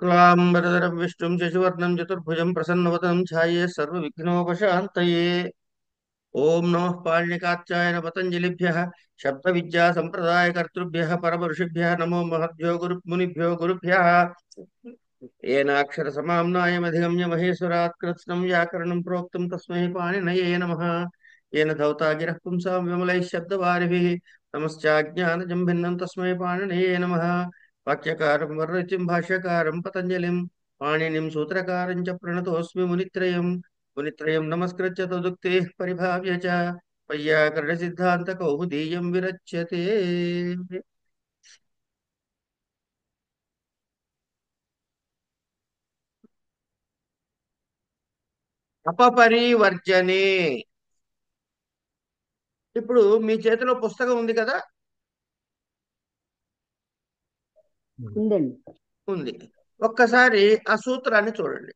शुक्लाम्बरधरं विष्णुं शशिवर्णं चतुर्भुजं प्रसन्नवदनं ध्याये सर्वविघ्नोपशान्तये। ॐ नमः पाणिनिकात्यायन पतञ्जलिभ्यः शब्दविद्यासम्प्रदायकर्तृभ्यः परमऋषिभ्यः नमो महद्भ्यो गुरुमुनिभ्यो गुरुभ्यः। येनाक्षरसमाम्नायमधिगम्य महेश्वरात् कृत्स्नं व्याकरणं प्रोक्तं तस्मै पाणिनये नमः। येन धौता गिरः पुंसां विमलैः शब्दवारिभिः नमश्चाज्ञानजं भिन्नं तस्मै पाणिनये नमः। वाक्यकारं वर्णितिं भाष्यकारं पतञ्जलिं पाणिनिं सूत्रकारं च प्रणतोऽस्मि मुनित्रयम्। मुनित्रयं नमस्कृत्य तदुक्तेः परिभाव्य च वैयाकरणसिद्धान्तकौमुदीयं विरच्यते। అపపరివర్జనే. ఇప్పుడు మీ చేతిలో పుస్తకం ఉంది కదా? ఉందండి. ఉంది. ఒక్కసారి ఆ సూత్రాన్ని చూడండి.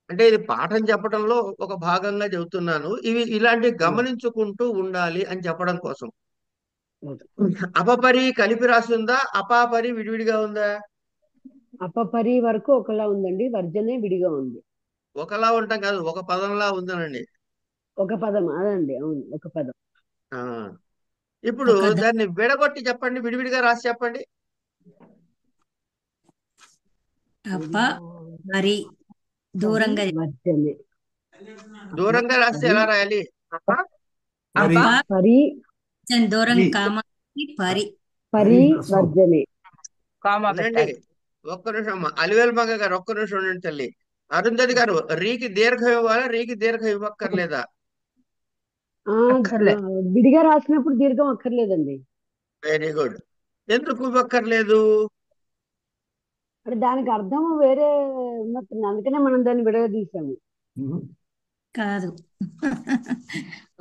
అంటే ఇది పాఠం చెప్పడంలో ఒక భాగంగా చెబుతున్నాను. ఇవి ఇలాంటివి గమనించుకుంటూ ఉండాలి అని చెప్పడం కోసం. అపపరి కలిపి రాసి ఉందా, అపాపరి విడివిడిగా ఉందా? అపపరి వరకు ఒకలా ఉందండి, వర్జనే విడిగా ఉంది. ఒకలా ఉంటాం కాదు, ఒక పదంలా ఉందనండి. ఒక పదం అదండి, అవును, ఒక పదం. ఆ ఇప్పుడు దాన్ని విడగొట్టి చెప్పండి, విడివిడిగా రాసి చెప్పండి. అప మరి దూరంగా వర్జనే. దూరంగా రాస్తే ఎలా రాయాలి? అప పరి దూరం కామ పరి పరి వర్జనే. ఉండండి, ఒక్క నిమిషం అమ్మా. అలివేలు మంగ గారు ఒక్క నిమిషం ఉండండి తల్లి. అరుంధతి గారు, రీకి దీర్ఘం ఇవ్వాలా, రీకి దీర్ఘం ఇవ్వక్కర్లేదా? విడిగా రాసినప్పుడు దీర్ఘం అక్కర్లేదండి. Very good. ఎందుకు ఇవ్వక్కర్లేదు? అంటే దానికి అర్థం వేరే ఉన్నట్టుంది, అందుకనే మనం దాన్ని విడగా తీసాము. కాదు.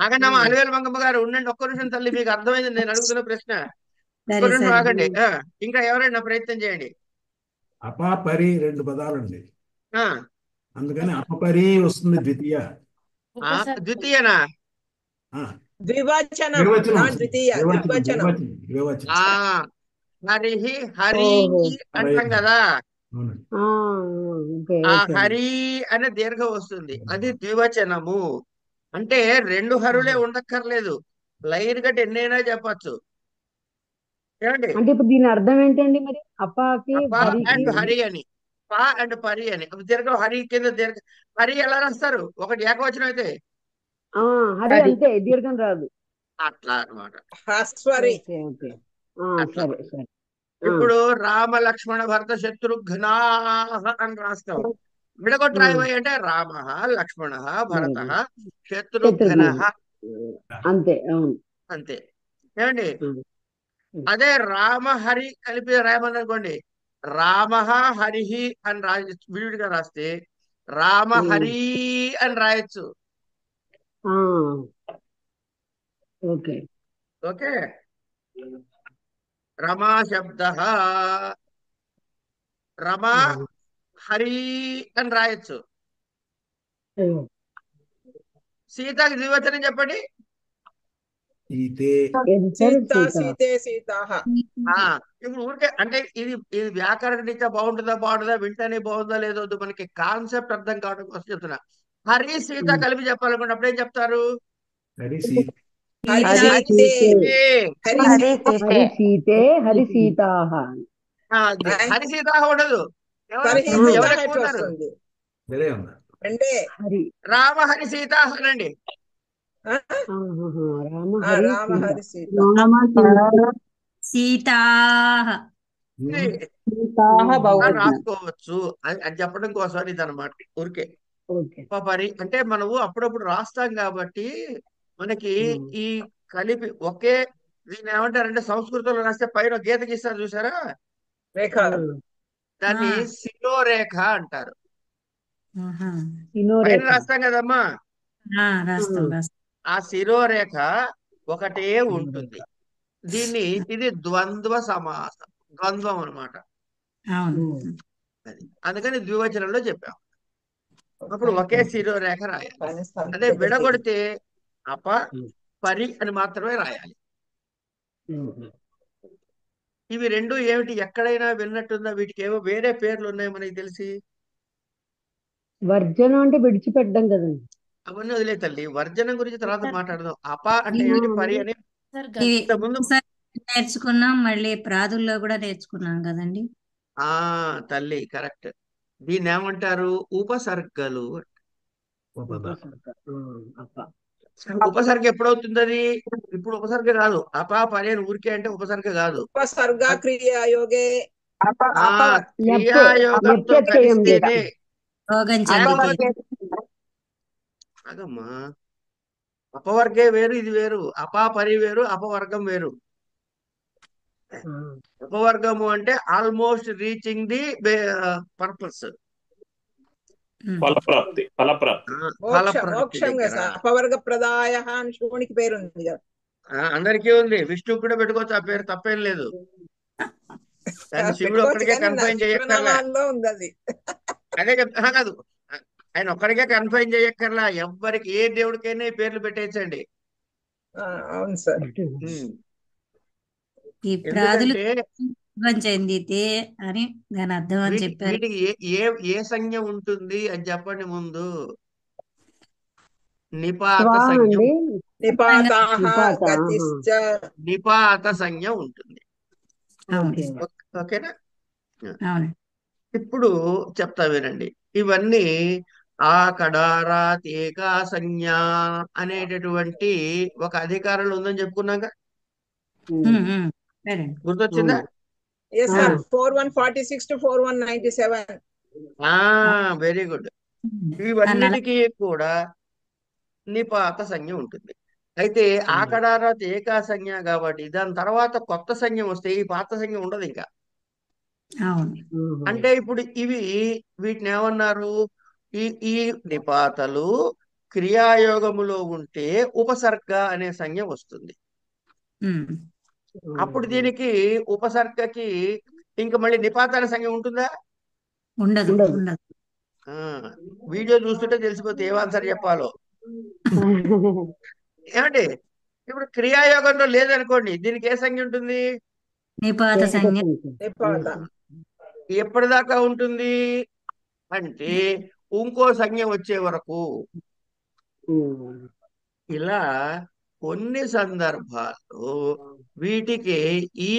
ఆగండి అమ్మా, అలివేలు మంగమ్మ గారు ఉండండి ఒక్క నిమిషం తల్లి. మీకు అర్థమైంది నేను అడుగుతున్న ప్రశ్న. ఒక్క నిమిషం ఆగండి. ఇంకా ఎవరైనా ప్రయత్నం చేయండి. అపాపరి రెండు పదాలండి, ఆ అందుకని అపపరి వస్తుంది ద్వితీయ. ద్వితీయనా? ద్వివచనం. హరిహి హరి అంటాం కదా, ఆ హరి అనే దీర్ఘం వస్తుంది, అది ద్వివచనము. అంటే రెండు హరులే ఉండక్కర్లేదు, లైన్ గట్టి ఎన్నైనా చెప్పచ్చు. ఏమండి? అంటే ఇప్పుడు దీని అర్థం ఏంటండి మరి? అపాకి అండ్ హరి అని, పా అండ్ పరి అని దీర్ఘం. హరి కింద దీర్ఘ. హరి ఎలా రాస్తారు? ఒకటి ఏకవచనం అయితే హరి అంతే, దీర్ఘం రాదు. అట్లా అనమాట. ఇప్పుడు రామ లక్ష్మణ భరత శత్రుఘ్నా అని రాస్తాం. విడగొట్టి రాయబోయి అంటే రామ లక్ష్మణ భరత శత్రుఘ్న అంతే. అంతే. ఏమండి? అదే రామ హరి కలిపి రాయమని అనుకోండి, రామ హరిహి అని విడివిడిగా రాస్తే రామ హరి అని రాయొచ్చు. Okay okay. రమా శబ్ద రమా హరి అని రాయొచ్చు. సీతకి ద్వివచనం చెప్పండి. ఇప్పుడు ఊరికే అంటే ఇది ఇది వ్యాకరణ రీత్యా బాగుంటుందా వింటేనే బాగుందా లేదో మనకి కాన్సెప్ట్ అర్థం కావడం కోసం చెప్తున్నా. హరి సీత కలిపి చెప్పాలనుకున్నప్పుడు ఏం చెప్తారు? హరి సీత ఉండదు. రామ హరి సీత అనండి. రాసుకోవచ్చు అని చెప్పడం కోసం ఇది అనమాట. ఊరికే పరి అంటే మనము అప్పుడప్పుడు రాస్తాం కాబట్టి మనకి ఈ కలిపి ఒకే. దీన్ని ఏమంటారంటే సంస్కృతంలో రాస్తే పైన గీత గీస్తారు చూసారా, దాన్ని శిరోరేఖ అంటారు. పైన రాస్తాం కదమ్మా, ఆ శిరోరేఖ ఒకటే ఉంటుంది. దీన్ని ఇది ద్వంద్వ సమాసం, ద్వంద్వం అనమాట. అందుకని ద్వివచనంలో చెప్పాం. అప్పుడు ఒకే శిరోరేఖ రాయాలి. అదే విడగొడితే అప పరి అని మాత్రమే రాయాలి. ఇవి రెండు ఏమిటి ఎక్కడైనా విన్నట్టుందా? వీటికి ఏవో వేరే పేర్లు ఉన్నాయి మనకి తెలిసి. వర్జనం అంటే విడిచిపెట్టడం కదండి. అవన్నీ వదిలే తల్లి, వర్జనం గురించి తర్వాత మాట్లాడదాం. అప అంటే ఇవి ఏమిటి, పరి అని ఇవి ఇంతకుముందు ఒకసారి నేర్చుకున్నాం, మళ్ళీ ప్రాదుల్లో కూడా నేర్చుకున్నాం కదండి. ఆ తల్లి కరెక్ట్. దీన్ని ఏమంటారు? ఉపసర్గలు. ఉపపదాలు. అప్ప. ఉపసర్గ ఎప్పుడవుతుంది అది? ఇప్పుడు ఉపసర్గ కాదు. అప పరి అని ఊరికే అంటే ఉపసర్గ కాదు. ఉపసర్గ క్రియాయోగే ఆ క్రియాయోగంతో వ్యత్యయం చేత కలిస్తేనే. రోగం ఆగమ్మా చెందితే ఆగమ్మా, అపవర్గే వేరు, ఇది వేరు. అపా పరి వేరు, అపవర్గం వేరు. ఉపవర్గము అంటే ఆల్మోస్ట్ రీచింగ్ ది పర్పస్, ఫలప్రాప్తి ఫలప్రాప్తి ఫలప్రాప్తి మోక్షంగా దగ్గర. అపవర్గ ప్రదాయ అని శివునికి పేరు ఉంది కదా. అందరికీ ఉంది, విష్ణువు కూడా పెట్టుకోవచ్చు ఆ పేరు, తప్పేం లేదు. దాన్ని శివుడు పెట్టుకోవచ్చు ఒక్కడికే కానీ కన్ఫైన్ చేయక్కర్లా. శివనామాల్లో ఉంది అది. అదే చెప్తా కాదు, ఆయన ఒక్కడికే కన్ఫైన్ చేయక్కర్లా, ఎవ్వరికి ఏ దేవుడికైనా ఈ పేర్లు పెట్టేయచ్చండి. అవును సార్. ఈ ప్రాదులు ఎందుకంటే రోగం చెందితే అని దాని అర్థం అని చెప్పారు. వీటికి ఏ ఏ ఏ సంజ్ఞ ఉంటుంది అని చెప్పండి ముందు. నిపాత స్వా సంజ్ఞ, అండి. నిపాతాః నిపాత, గతిశ్చ. నిపాత సంజ్ఞ ఉంటుంది. అవును ఓకేనా? అవును. ఇప్పుడు చెప్తా వినండి. ఇవన్నీ ఆ కడారాత్ ఏకా సంజ్ఞ అనేటటువంటి ఒక అధికారంలో ఉందని చెప్పుకున్నాక సరే. గుర్తొచ్చిందా? Yes sir. 4146 to 4197. Very good. ఇవన్నిటికీ కూడా నిపాత సంజ్ఞ ఉంటుంది. అయితే ఆ కడారాత్ ఏకా సంజ్ఞ కాబట్టి దాని తర్వాత కొత్త సంజ్ఞ వస్తే ఈ పాత సంజ్ఞ ఉండదు ఇంకా. అవును. అంటే ఇప్పుడు వీటిని ఏమన్నారు? ఈ ఈ నిపాతలు క్రియాయోగములో ఉంటే ఉపసర్గ అనే సంజ్ఞ వస్తుంది. అప్పుడు దీనికి ఉపసర్గకి ఇంకా మళ్ళీ నిపాత అనే సంజ్ఞ ఉంటుందా? ఉండదు. ఉండదు. ఉండదు. వీడియో చూస్తుంటే తెలిసిపోతే ఏం ఆన్సర్ చెప్పాలో. ఏమండి, ఇప్పుడు క్రియాయోగంలో లేదనుకోండి, దీనికి ఏ సంజ్ఞ ఉంటుంది? నిపాత సంజ్ఞ. నిపాత. ఎప్పటిదాకా ఉంటుంది అంటే ఇంకో సంజ్ఞ వచ్చే వరకు. ఇలా కొన్ని సందర్భాల్లో వీటికి ఈ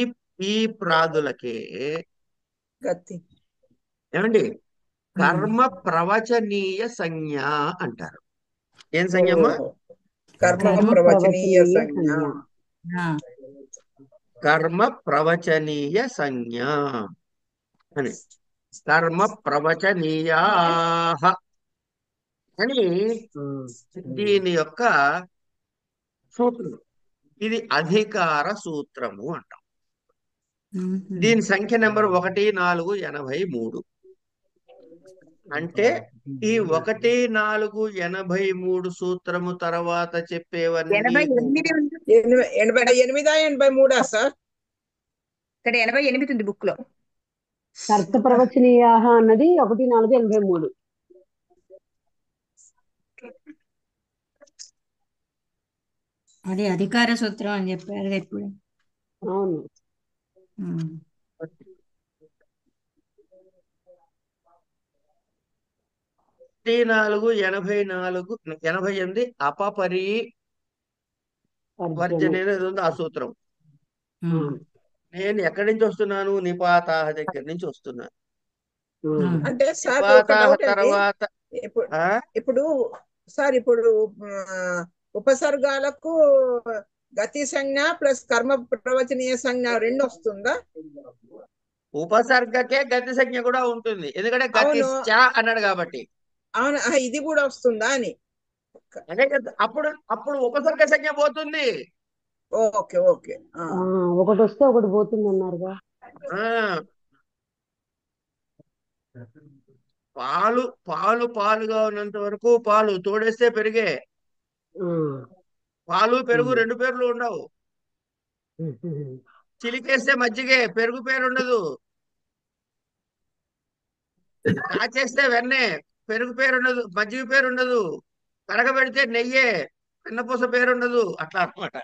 ఈ ప్రాదులకే గతి. ఏమండి కర్మ ప్రవచనీయ సంజ్ఞ అంటారు. ఏం సంజ్ఞమ్మా? కర్మ కర్మ ప్రవచనీయ సంజ్ఞ. కర్మ ప్రవచనీయ సంజ్ఞ అని. కర్మ ప్రవచనీయా అని దీని యొక్క సూత్రం. ఇది అధికార సూత్రము అంటాం. దీని సంఖ్య నెంబర్ 1483. అంటే ఈ 1483 సూత్రము తర్వాత చెప్పేవన్నీ 88 సార్. ఇక్కడ 88 ఉంది బుక్ లో. కర్త ప్రవచనీయ అన్నది 1483. అది అధికార సూత్రం అని చెప్పారు ఇప్పుడు. అవును. 1484 అపపరి వర్జన ఏదో ఉంది ఆ సూత్రం. నేను ఎక్కడి నుంచి వస్తున్నాను? నిపాతాహ దగ్గర నుంచి వస్తున్నాను. అంటే సార్ ఒక నిపాతాహ డౌట్ అండి. తర్వాత ఇప్పుడు సార్ ఇప్పుడు ఉపసర్గాలకు గతి సంజ్ఞ ప్లస్ కర్మ ప్రవచనీయ సంజ్ఞ రెండు వస్తుందా? ఉపసర్గకే గతి సంజ్ఞ కూడా ఉంటుంది, ఎందుకంటే గతి అన్నాడు కాబట్టి. అవును, ఇది కూడా వస్తుందా అని. అదే కదా, అప్పుడు ఉపసర్గ సంజ్ఞ పోతుంది. Okay okay. ఒకటి వస్తే ఒకటి పోతుంది అన్నారుగా. పాలుగా ఉన్నంత వరకు పాలు తోడేస్తే పెరిగే. పాలు పెరుగు రెండు పేర్లు ఉండవు. చిలికేస్తే మజ్జిగే, పెరుగు పేరు ఉండదు. కాచేస్తే వెన్నే, పెరుగు పేరు ఉండదు, మజ్జిగ పేరు ఉండదు. కరగబెడితే నెయ్యే, వెన్నపూస పేరు ఉండదు. అట్లా అన్నమాట.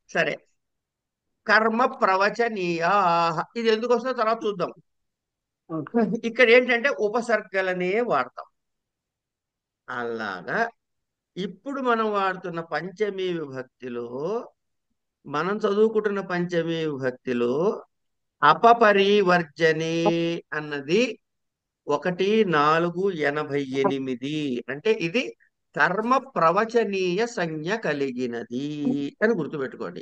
సరే, కర్మ ప్రవచనీయా. ఇది ఎందుకు వస్తుందో తర్వాత చూద్దాం. ఓకే. ఇక్కడ ఏంటంటే ఉపసర్గలనే వాడతాం. అలాగా ఇప్పుడు మనం వాడుతున్న పంచమీ విభక్తిలో, మనం చదువుకుంటున్న పంచమీ విభక్తిలో అపపరివర్జనే అన్నది 1488. అంటే ఇది కర్మ ప్రవచనీయ సంజ్ఞ కలిగినది అని గుర్తుపెట్టుకోండి.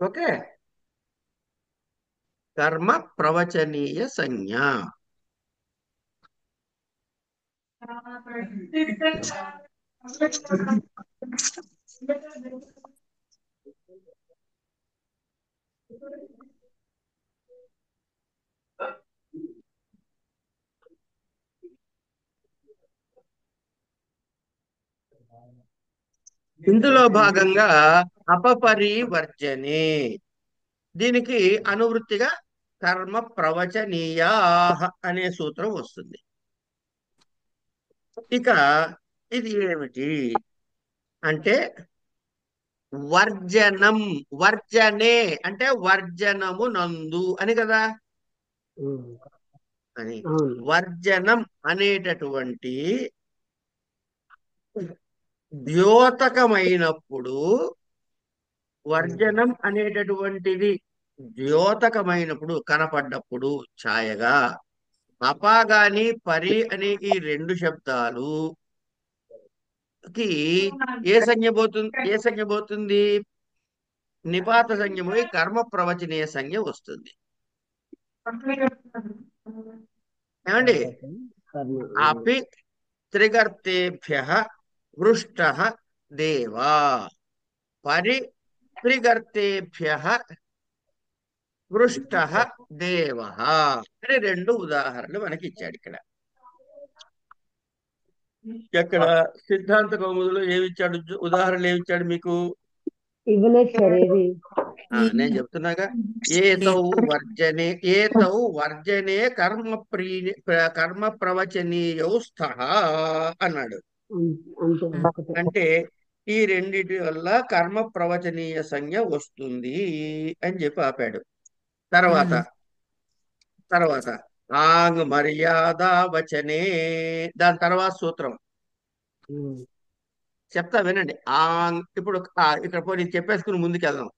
ఓకే, కర్మ ప్రవచనీయ సంజ్ఞ. ఇందులో భాగంగా అపపరివర్జనే, దీనికి అనువృత్తిగా కర్మ ప్రవచనీయా అనే సూత్రం వస్తుంది. ఇక ఇది ఏమిటి అంటే వర్జనం. వర్జనే అంటే వర్జనము నందు అని కదా. ఉమ్. అని అవును. వర్జనం అనేటటువంటి ద్యోతకమైనప్పుడు, వర్జనం అనేటటువంటిది ద్యోతకమైనప్పుడు, కనపడ్డప్పుడు ఛాయగా అపా గాని పరి అనే ఈ రెండు శబ్దాలు కి ఏ సంజ్ఞ పోతుంది? నిపాత సంజ్ఞ పోయి కర్మ ప్రవచనీయ సంజ్ఞ వస్తుంది. ఏమండి? కర్మ. అపి త్రిగర్తేభ్య వృష్ట దేవా పరి త్రిగర్తేభ్య వృష్ట దేవ అని రెండు ఉదాహరణలు మనకి ఇచ్చాడు ఇక్కడ. ఎక్కడ సిద్ధాంత కౌముదిలో ఏమిచ్చాడు? ఉదాహరణలు ఏమిచ్చాడు మీకు? ఇవ్వలేదు సార్ ఏది. నేను చెప్తున్నాగా. ఏతౌ వర్జనే కర్మ ప్రవచనీయౌ స్థః అన్నాడు. అంతే ఒకటే. అంటే ఈ రెండిటి వల్ల కర్మ ప్రవచనీయ సంజ్ఞ వస్తుంది అని చెప్పి ఆపాడు. తర్వాత తర్వాత ఆంగ్ మర్యాద వచనే, దాని తర్వాత సూత్రం ఉమ్. చెప్తా వినండి. ఇప్పుడు ఇక్కడ పోనీ చెప్పేసుకుని ముందుకు వెళ్దాం.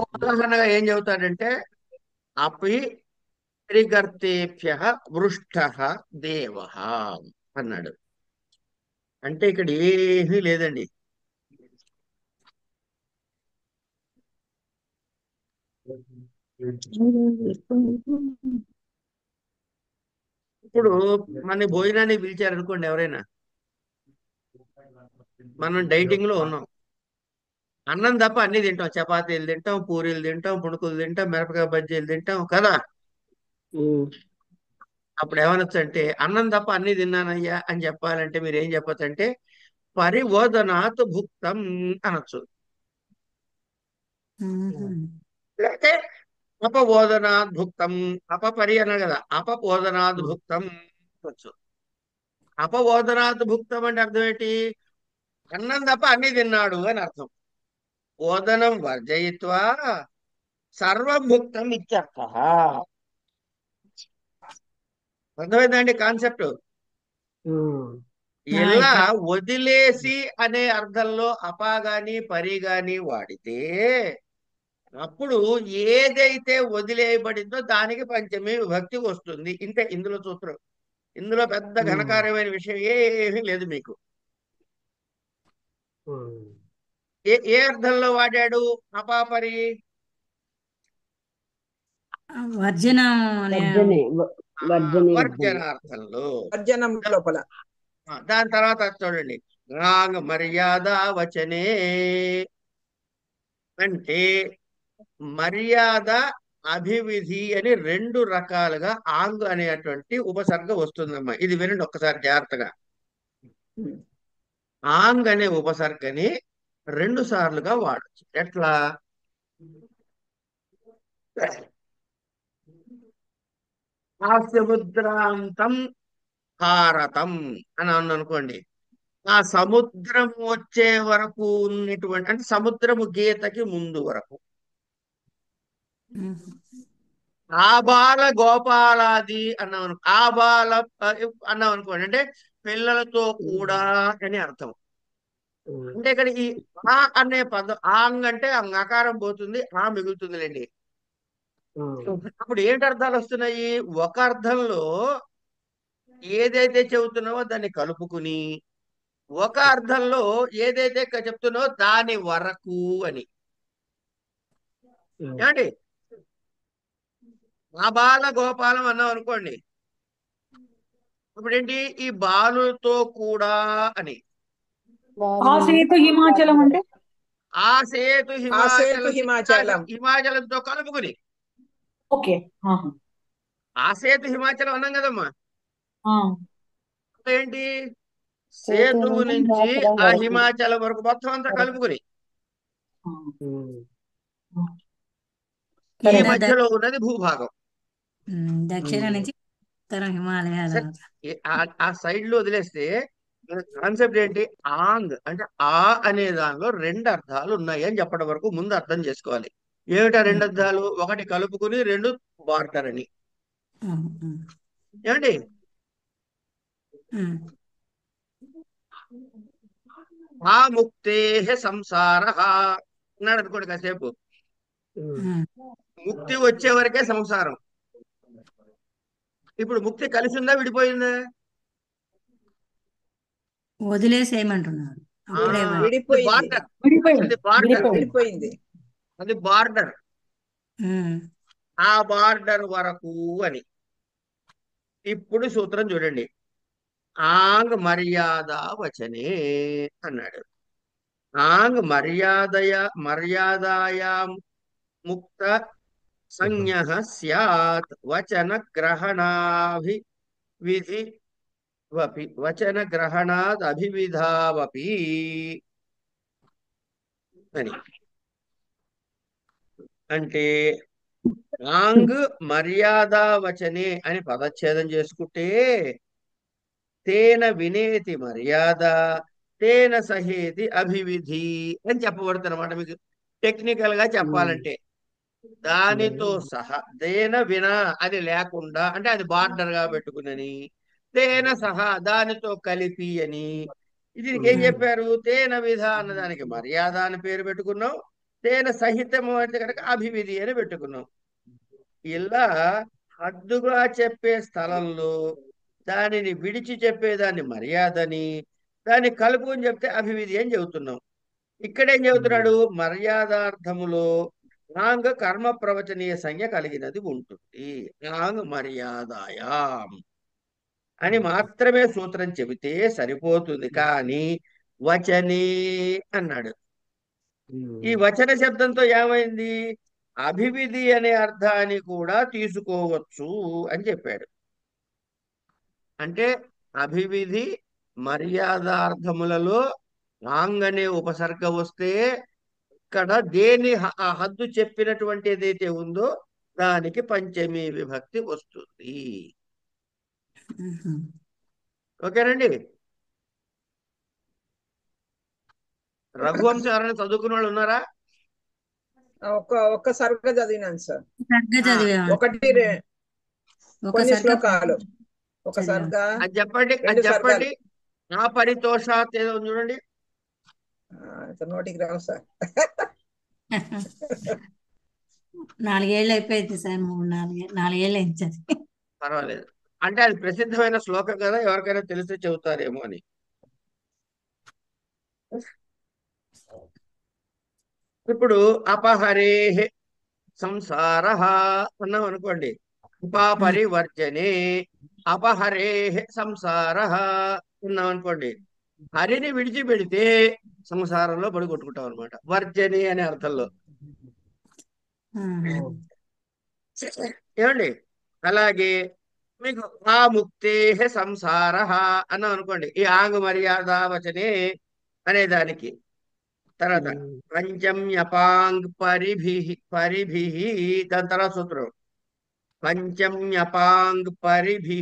ఉదాహరణగా ఏం చెబుతాడంటే అపి త్రిగర్తేభ్య వృష్ట దేవ అన్నాడు. అంటే ఇక్కడ ఏమీ లేదండి. ఇప్పుడు మన భోజనానికి పిలిచారనుకోండి ఎవరైనా, మనం డైటింగ్ లో ఉన్నాం, అన్నం తప్ప అన్ని తింటాం. చపాతీలు తింటాం, పూరీలు తింటాం, పుణుకులు తింటాం, మిరపకాయ బజ్జీలు తింటాం కదా. ఉమ్. అప్పుడు ఏమనొచ్చు అంటే అన్నం తప్ప అన్ని తిన్నానయ్యా అని చెప్పాలంటే మీరు ఏం చెప్పచ్చు అంటే పరివోదనాత్ భుక్తం అనొచ్చు. లేకపోతే అపబోధనాత్ భుక్తం, అపపరి అన్నాడు కదా, అపబోధనాత్ భుక్తం అనొచ్చు. అపబోధనాత్ భుక్తం అంటే అర్థం ఏంటి? అన్నం తప్ప అన్ని తిన్నాడు అని అర్థం. ఓదనం వర్జయిత్వా సర్వం భుక్తం ఇత్యర్థః. అర్థమైందండి కాన్సెప్ట్? ఉమ్. ఇలా వదిలేసి అనే అర్థంలో అపా గాని పరి గాని వాడితే అప్పుడు ఏదైతే వదిలేయబడిందో దానికి పంచమి విభక్తి వస్తుంది. ఇంతే ఇందులో సూత్రం. ఇందులో పెద్ద ఘనకార్యమైన విషయం ఏమీ లేదు మీకు. ఉమ్. ఏ అర్థంలో వాడాడు అపాపరి? వర్జనం అనే వర్జనే వర్జనే వర్జనార్థంలో. వర్జనం లోపల. దాని తర్వాత చూడండి, రాంగ్ మర్యాద వచనే అంటే మర్యాద అభివిధి అని రెండు రకాలుగా ఆంగ్ అనేటువంటి ఉపసర్గ వస్తుందమ్మా. ఇది వినండి ఒక్కసారి జాగ్రత్తగా. ఆంగ్ అనే ఉపసర్గని రెండు సార్లుగా వాడచ్చు. ఎట్లా? హాస్యముద్రాంతం భారతం అని అన్న అనుకోండి. ఆ సముద్రం వచ్చే వరకు ఉన్నటువంటి అంటే సముద్రము గీతకి ముందు వరకు ఆబాల గోపాలాది అన్నాం ఆబాల అన్నాం అనుకోండి అంటే పిల్లలతో కూడా అని అర్థం. అంటే ఇక్కడ ఈ ఆ అనే పదం ఆంగ్ అంటే అంగాకారం పోతుంది ఆ మిగులుతుందిలేండి. అప్పుడు ఏంటి అర్థాలు వస్తున్నాయి? ఒక అర్థంలో ఏదైతే చెబుతున్నావో దాన్ని కలుపుకుని ఒక అర్థంలో ఏదైతే చెప్తున్నావో దాని వరకు అని. ఏమండి ఆ బాల గోపాలం అన్నాం అనుకోండి, ఇప్పుడేంటి ఈ బాలుతో కూడా అని. ఆ సేతు హిమాచలం అంటే ఆ సేతు ఆ సేతు హిమాచలం హిమాచలం. హిమాచలంతో కలుపుకుని ఓకే. ఆహా. ఆ సేతు హిమాచలం అన్నాం కదమ్మా. ఆ. ఏంటి సేతువు నుంచి ఆ హిమాచలం వరకు మొత్తం అంతా కలుపుకుని ఆ. ఈ కింద మధ్యలో ఉన్నది భూభాగం. దక్షిణ నుంచి ఉత్తరం హిమాలయాల సరే, ఆ సైడ్ లో వదిలేస్తే కాన్సెప్ట్ ఏంటి? ఆంగ్ అంటే ఆ అనే దానిలో రెండు అర్థాలు ఉన్నాయి అని చెప్పడం వరకు ముందు అర్థం చేసుకోవాలి. ఏమిటా రెండు అర్థాలు? ఒకటి కలుపుకుని, రెండు బార్టర్ అని. ఏమండి ఆ ముక్తే సంసార అన్నాడు అనుకోండి కాసేపు. ముక్తి వచ్చే వరకే సంసారం. ఇప్పుడు ముక్తి కలిసి ఉందా విడిపోయిందా? వదిలేసేయమంటున్నారు. అప్పుడే విడిపోయింది. బార్డర్. విడిపోయింది. అది బార్డర్. విడిపోయింది. అది బార్డర్. ఆ బార్డర్ వరకు అని. ఇప్పుడు సూత్రం చూడండి. ఆంగ్ మర్యాద వచనే అన్నాడు. ఆంగ్ మర్యాదయా ముక్త సంజ్ఞ స్యాత్ వచన గ్రహణాభి విధి వచన గ్రహణాద్ అభివిధావపి అని. అంటే ఆంగ్ మర్యాద వచనే అని పదచ్ఛేదం చేసుకుంటే తేన వినేతి మర్యాద తేన సహేతి అభివిధి అని చెప్పబడుతుంది అనమాట. మీకు టెక్నికల్ గా చెప్పాలంటే దానితో సహా తేన వినా అది లేకుండా అంటే అది బార్డర్ గా పెట్టుకునని, తేన సహా దానితో కలిపి అని. దీనికి ఏం చెప్పారు? తేన విధ అన్నదానికి మర్యాద అని పేరు పెట్టుకున్నాం, తేన సహితము అంటే కనుక అభివిధి అని పెట్టుకున్నాం. ఇలా హద్దుగా చెప్పే స్థలంలో దానిని విడిచి చెప్పేదాన్ని మర్యాదని, దాన్ని కలుపుకొని చెప్తే అభివిధి అని చెబుతున్నాం. ఇక్కడేం చెబుతున్నాడు? మర్యాదార్థములో ఆంగ్ కర్మ ప్రవచనీయ సంజ్ఞ కలిగినది ఉంటుంది. ఆంగ్ మర్యాదాయాం అని మాత్రమే సూత్రం చెబితే సరిపోతుంది. కానీ వచనే అన్నాడు. ఈ వచన శబ్దంతో ఏమైంది? అభివిధి అనే అర్థాన్ని కూడా తీసుకోవచ్చు అని చెప్పాడు. అంటే అభివిధి మర్యాదార్థములలో ఆంగ్ అనే ఉపసర్గ వస్తే ఇక్కడ దేని ఆ హద్దు చెప్పినటువంటి ఏదైతే ఉందో దానికి పంచమీ విభక్తి వస్తుంది. ఓకేనండి. రఘువంశం ఎవరైనా చదువుకున్న వాళ్ళు ఉన్నారా? ఒక్క సర్గ చదివినాను సార్. సర్గ చదివాము. కొన్ని శ్లోకాలు. ఒక సర్గ, అది చెప్పండి, అది రెండు చెప్పండి. సర్గలు. నా పరితోషాత్ ఏదో ఉంది చూడండి. నోటికి రావు సార్. 4 ఏళ్ళు అయిపోయింది సార్. 4 ఏళ్ళు అయింది చదివి. పర్వాలేదు. అంటే అది ప్రసిద్ధమైన శ్లోకం కదా, ఎవరికైనా తెలిస్తే చెబుతారేమో అని. ఇప్పుడు అపహరే సంసార అన్నాం అనుకోండి. ఉపపరివర్జనే అపహరే సంసార ఉన్నాం అనుకోండి. హరిని విడిచిపెడితే సంసారంలో పడి కొట్టుకుంటాం అనమాట. వర్జని అనే అర్థంలో. ఏమండి? అలాగే మీకు ఆ ముక్తే సంసార అన్నాం అనుకోండి. ఈ ఆంగ్ మర్యాద వచనే అనే దానికి తర్వాత పంచమ్యపాంగ్ పరిభి దాని తర్వాత సూత్రం పంచమ్యపాంగ్ పరిభి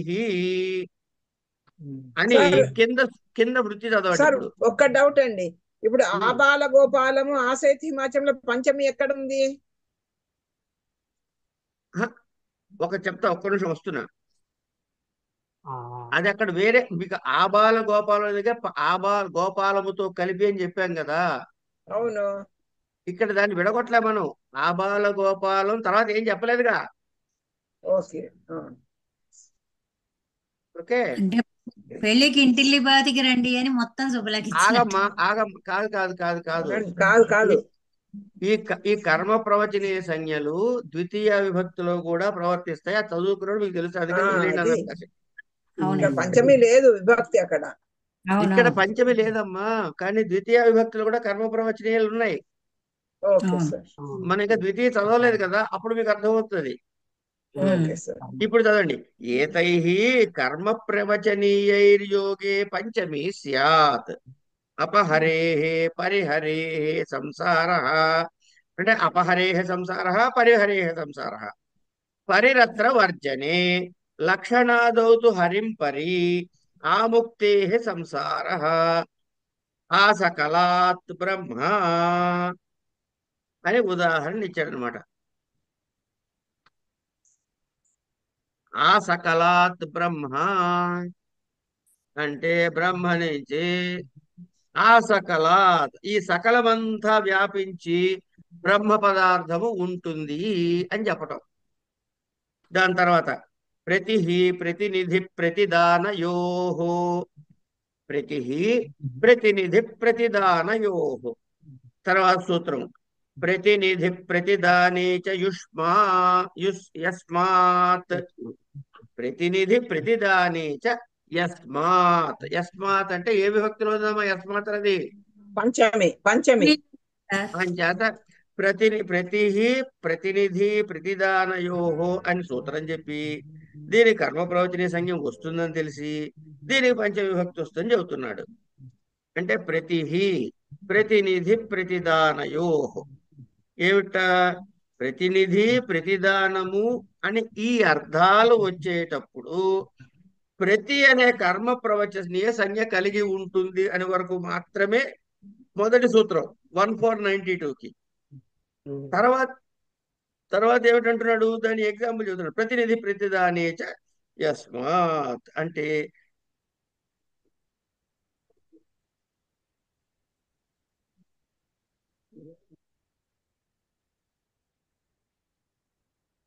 అని సార్ కింద కింద వృత్తి చదవండి సార్ ఇప్పుడు. ఒక్క డౌట్ అండి. ఇప్పుడు ఉమ్. ఆబాల గోపాలము ఆసేతు హిమాచలంలో పంచమి ఎక్కడ ఉంది? హ, ఒక చెప్తా, ఒక్క నిమిషం వస్తున్నా. అది అక్కడ వేరే మీకు ఆబాల గోపాలం దగ్గర ఆబాల గోపాలముతో కలిపి అని చెప్పాం కదా. అవును. ఇక్కడ దాన్ని విడగొట్టలే మనం. ఆబాల గోపాలం తర్వాత ఏం చెప్పలేదుగా. ఓకే. ఓకే, అంటే పెళ్ళికి ఇంటిల్లి బాతికి రండి అని మొత్తం శుభలకి ఆగమ్మా ఇచ్చినట్టు. ఆగమ్మ, కాదు కాదు కాదు కాదు. కాదు కాదు. ఈ కర్మ ప్రవచనీయ సంజ్ఞలు ద్వితీయ విభక్తిలో కూడా ప్రవర్తిస్తాయి. అది చదువుకున్నాడు మీకు తెలుసు, అందుకని వదిలేయండి అది అన్నారు. ఇక్కడ అవునండి. పంచమి లేదు, విభక్తి అక్కడ. ఇక్కడ అవునవును. పంచమి లేదమ్మా, కానీ ద్వితీయ విభక్తులు కూడా కర్మ ప్రవచనీయాలు ఉన్నాయి. ఓకే అవును. సార్. మన ఇంకా ద్వితీయ చదవలేదు కదా, అప్పుడు మీకు అర్థమవుతుంది. Okay sir. ఇప్పుడు చదవండి. ఏతైః కర్మ ప్రవచనీయైర్యోగే పంచమి స్యాత్ అపహరేః పరిహరేః సంసారః. అంటే అపహరేః సంసారః, పరిహరేః సంసారః. పరిరత్ర వర్జనే లక్షణాదౌ తు హరిం పరి ఆముక్తేః సంసారః ఆసకలాత్ బ్రహ్మ అని ఉదాహరణ ఇచ్చాడనమాట. ఆసకలాత్ బ్రహ్మ అంటే బ్రహ్మ నుంచి ఆ సకలాత్ ఈ సకలమంతా వ్యాపించి బ్రహ్మ పదార్థము ఉంటుంది అని చెప్పటం. దాని తర్వాత ప్రతి ప్రతినిధి ప్రతిదానయోహో. ప్రతి ప్రతినిధి ప్రతిదానయోహో. తర్వాత సూత్రం ప్రతినిధి ప్రతిదానే చ యస్మాత్. ప్రతినిధి ప్రతిదానే చ యస్మాత్. యస్మాత్ అంటే ఏ విభక్తిలో ఉందమ్మా యస్మాత్ అనేది? పంచమి. పంచమి. అంచేత ప్రతి ప్రతినిధి ప్రతిదానయోహో అని సూత్రం చెప్పి దీని కర్మ ప్రవచనీయ సంజ్ఞం వస్తుందని తెలిసి దీనికి పంచవిభక్తి వస్తుందని చెబుతున్నాడు. అంటే ప్రతి ప్రతినిధి ప్రతిదానయోహో ఏమిట? ప్రతినిధి ప్రతిదానము అని ఈ అర్థాలు వచ్చేటప్పుడు ప్రతి అనే కర్మ ప్రవచనీయ సంజ్ఞ కలిగి ఉంటుంది అని వరకు మాత్రమే మొదటి సూత్రం 1492కి. తర్వాత తర్వాత ఏమిటంటున్నాడు? దాని ఎగ్జాంపుల్ చెబుతున్నాడు. ప్రతినిధి ప్రతిదానేచ యస్మాత్ అంటే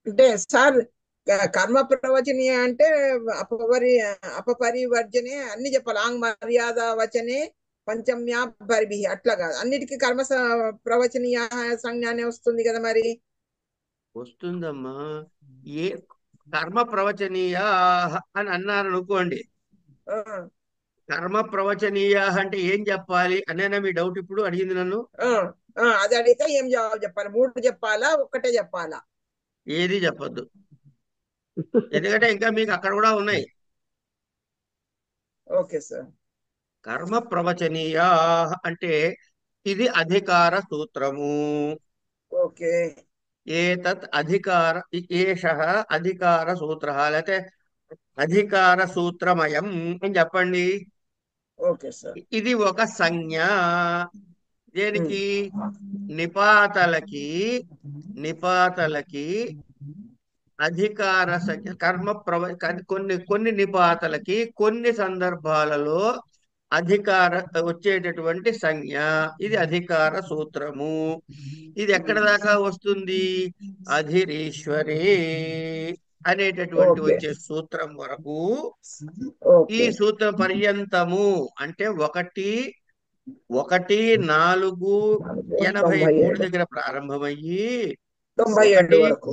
అంటే సార్ కర్మ ప్రవచనీయ అంటే అపపరివర్జనే అన్ని చెప్పాలి. ఆంగ్ మర్యాద వచనే పంచమ్యా పరిభి అట్లా కాదు, అన్నిటికీ కర్మ ప్రవచనీయ సంజ్ఞానే వస్తుంది కదా మరి. వస్తుందమ్మా. ఏ కర్మ ప్రవచనీయ అని అన్నారు అనుకోండి, ఆ, కర్మ ప్రవచనీయ అంటే ఏం చెప్పాలి అనేనా మీ డౌట్ ఇప్పుడు అడిగింది నన్ను? ఆ, అది అడిగితే ఏం జవాబు చెప్పాలి? 3 చెప్పాలా, ఒక్కటే చెప్పాలా? ఏది చెప్పొద్దు, ఎందుకంటే ఇంకా మీకు అక్కడ కూడా ఉన్నాయి. Okay sir. కర్మ ప్రవచనీయ అంటే ఇది అధికార సూత్రము. ఓకే. ఏతత్ అధికార ఏషః అధికార సూత్ర లేకపోతే అధికార సూత్రమయం అని చెప్పండి. Okay sir. ఇది ఒక సంజ్ఞ. దేనికి? నిపాతలకి అధికార సంజ్ఞ. కొన్ని నిపాతలకి కొన్ని సందర్భాలలో అధికార వచ్చేటటువంటి సంజ్ఞ. ఇది అధికార సూత్రము. ఇది ఎక్కడ దాకా వస్తుంది? అధిరీశ్వరే అనేటటువంటి ఓకే. వచ్చే సూత్రం వరకు. ఈ ఓకే. సూత్రం పర్యంతము అంటే 1:4:83 దగ్గర ప్రారంభమయ్యి 97 వరకు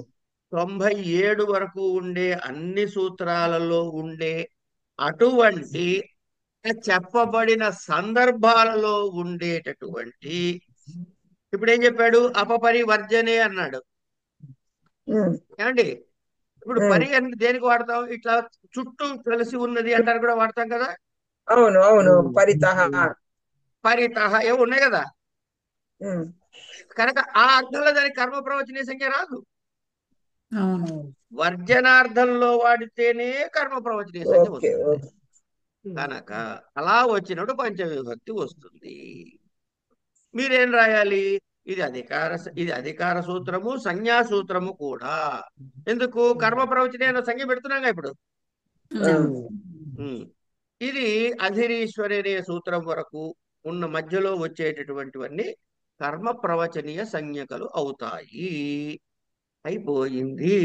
97 వరకు ఉండే అన్ని సూత్రాలలో ఉండే అటువంటి చెప్పబడిన సందర్భాలలో ఉండేటటువంటి ఇప్పుడు ఏం చెప్పాడు? అపపరివర్జనే అన్నాడు. ఏమండి? ఇప్పుడు పరి అని దేనికి వాడతాం? ఇట్లా చుట్టూ కలిసి ఉన్నది అంటారు కూడా వాడతాం కదా. అవును అవును. పరితః. పరితః ఏవో ఉన్నాయి కదా. కనుక ఆ అర్థంలో దానికి కర్మ ప్రవచనీయ సంఖ్య రాదు. అవును. వర్జనార్థంలో వాడితేనే కర్మ ప్రవచనీయ సంఖ్య ఓకే. వస్తుంది. ఓకే. కనుక అలా వచ్చినప్పుడు పంచవిభక్తి వస్తుంది. మీరేం రాయాలి? ఇది అధికార సూత్రము, సంజ్ఞా సూత్రము కూడా. ఎందుకు? కర్మ ప్రవచన సంజ్ఞ పెడుతున్నాగా ఇప్పుడు. ఉమ్. ఇది అధిరీశ్వరి అనే సూత్రం వరకు ఉన్న మధ్యలో వచ్చేటటువంటివన్నీ కర్మ ప్రవచనీయ సంజ్ఞకలు అవుతాయి. అయిపోయింది.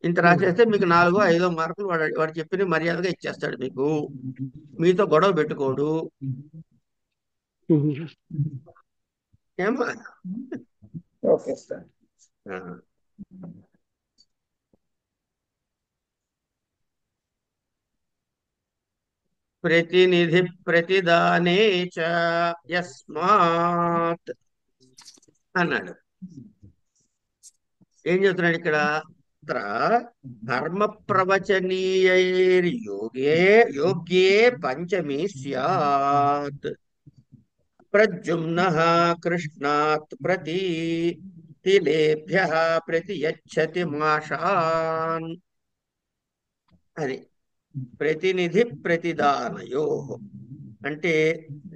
ఇంత రాసేస్తే మీకు 4, 5 మార్కులు వాడు చెప్పిన మర్యాదగా ఇచ్చేస్తాడు మీకు. మీతో గొడవ పెట్టుకోడు. ఏమా? Okay sir. ఆ. ప్రతినిధి ప్రతిదానే చ యస్మాత్ అన్నాడు. ఏం చెప్తున్నాడు ఇక్కడ? కర్మ ప్రవచనీయోగ్యే పంచమి స్యాత్. ప్రద్యుమ్నః కృష్ణాత్ ప్రతి తిలేభ్యః ప్రతియచ్చతి మాషాన్. అది ప్రతినిధి ప్రతిదానయో అంటే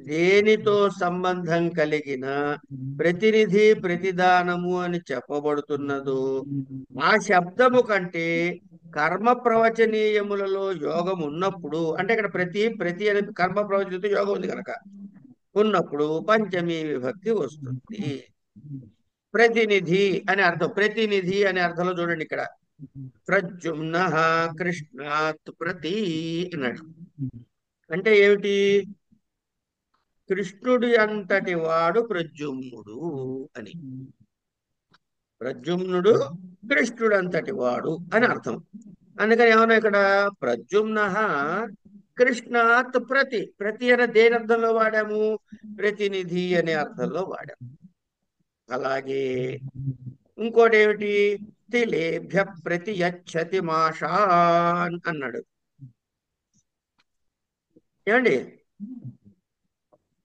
దేనితో సంబంధం కలిగిన ప్రతినిధి ప్రతిదానము అని చెప్పబడుతున్నదో ఆ శబ్దము కంటే కర్మ ప్రవచనీయములలో యోగం ఉన్నప్పుడు, అంటే ఇక్కడ ప్రతి అనే కర్మ ప్రవచనతో యోగం ఉంది కనుక ఉన్నప్పుడు పంచమీ విభక్తి వస్తుంది. ప్రతినిధి అనే అర్థం, ప్రతినిధి అనే అర్థంలో చూడండి ఇక్కడ ప్రద్యుమ్న కృష్ణాత్ ప్రతి అన్నాడు. అంటే ఏమిటి? కృష్ణుడి అంతటి వాడు ప్రద్యుమ్నుడు అని. ప్రద్యుమ్నుడు కృష్ణుడు అంతటి వాడు అని అర్థం. అందుకని ఏమన్నా ఇక్కడ ప్రద్యుమ్న కృష్ణాత్ ప్రతి. ప్రతి అనే దేని అర్థంలో వాడాము? ప్రతినిధి అనే అర్థంలో వాడాము. అలాగే ఇంకోటి ఏమిటి? తిలేభ్య ప్రతియచ్చతి మాషాన్ అన్నాడు. ఏమండి?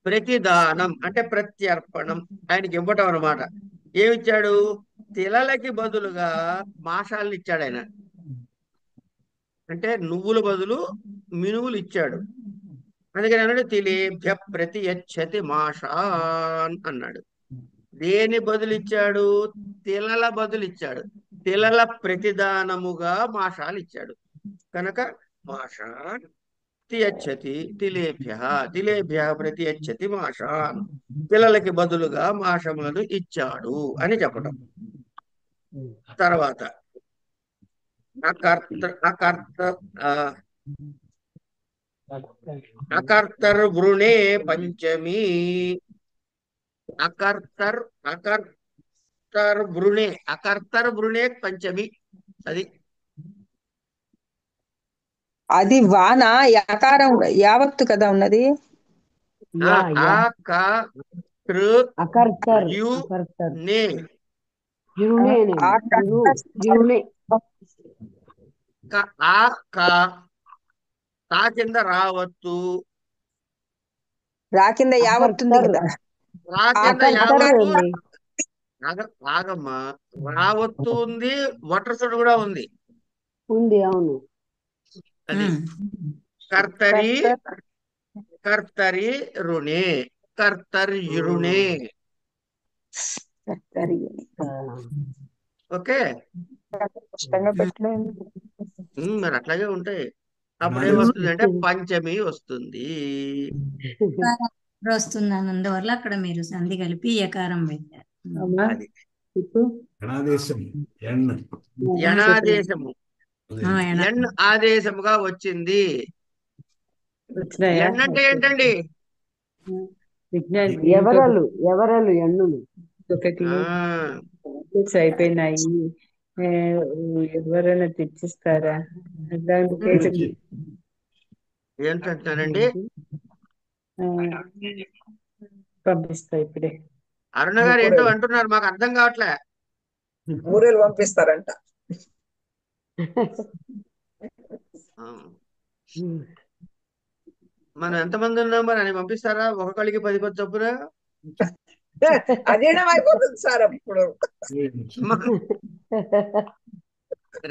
ప్రతిదానం అంటే ప్రత్యర్పణం, ఆయనకి ఇవ్వటం అన్నమాట. ఏమిచ్చాడు? తిలలకి బదులుగా మాషాలను ఇచ్చాడు ఆయన. అంటే నువ్వుల బదులు మినువులు ఇచ్చాడు. అందుకని అన్నాడు తిలేభ్య ప్రతియచ్చతి మాషాన్ అన్నాడు. దేని బదులు ఇచ్చాడు? తిలల బదులు ఇచ్చాడు. తిలల ప్రతిదానముగా మాషాలు ఇచ్చాడు కనుక మాషాన్ తియచ్చతి తిలేభ్య ప్రతియచ్చతి మాషాన్. పిల్లలకి బదులుగా మాషములను ఇచ్చాడు అని చెప్పడం. తర్వాత అకర్తర్ వృణే పంచమి. అకర్తర్ వృణే పంచమి. అది అది వాన యకారం యావత్తు కదా ఉన్నది. తా కింద రావత్తు, రా కింద యావత్తుంది కదా. రా కింద యావత్తు. ఆగమ్మా, రావత్తు ఉంది, వట్రసుడు కూడా ఉంది. అవును. అది కర్తరి రుణే, కర్తర్యుణే. ఓకే, మరి అట్లాగే ఉంటాయి. అప్పుడు ఏమొస్తుంది అంటే పంచమి వస్తుంది. వస్తుంది అందువల్ల అక్కడ మీరు సంధి కలిపి యకారం పెట్టారు. యణాదేశము ఎన్ ఆదేశముగా వచ్చింది. ఎన్ అంటే ఏంటండి? ఎవరలు ఎన్నులు ఒకటి అయిపోయినాయి. ఎవరైనా తెచ్చిస్తారా? ఏంటంటానండి? పంపిస్తా ఇప్పుడే. అరుణ గారు ఏంటో అంటున్నారు, మాకు అర్థం కావట్లే. ఊరేలు పంపిస్తారంట. మనం ఎంతమంది ఉన్నాం మరి అని పంపిస్తారా? ఒక్కొక్కరికి 10 చొప్పున. అజీర్ణం అయిపోతుంది సార్. అప్పుడు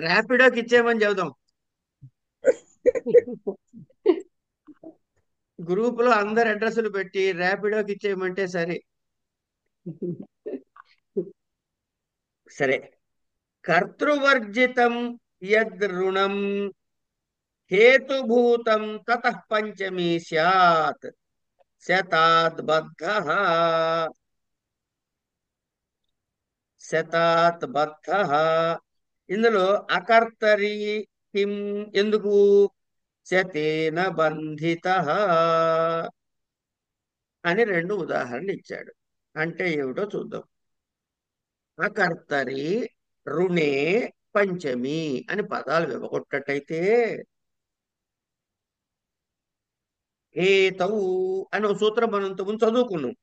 ర్యాపిడోకి ఇచ్చేయమని చెబుదాం. గ్రూప్ లో అందరు అడ్రస్లు పెట్టి ర్యాపిడోకి ఇచ్చేయమంటే సరే. సరే, కర్తృవర్జితం యద్ రుణం హేతుభూతం తతః పంచమీ స్యాత్ శతాత్ బద్ధః. శతాత్ బద్ధః. ఇందులో అకర్తరి కిం ఎందుకు? శతేన బంధితః అని 2 ఉదాహరణలు ఇచ్చాడు. అంటే ఏమిటో చూద్దాం. అకర్తరి రుణే పంచమి అని పదాలు వివగొట్టట్టయితే హేతవు అని ఒక సూత్రం మనం ఇంతకుముందు చదువుకున్నాం.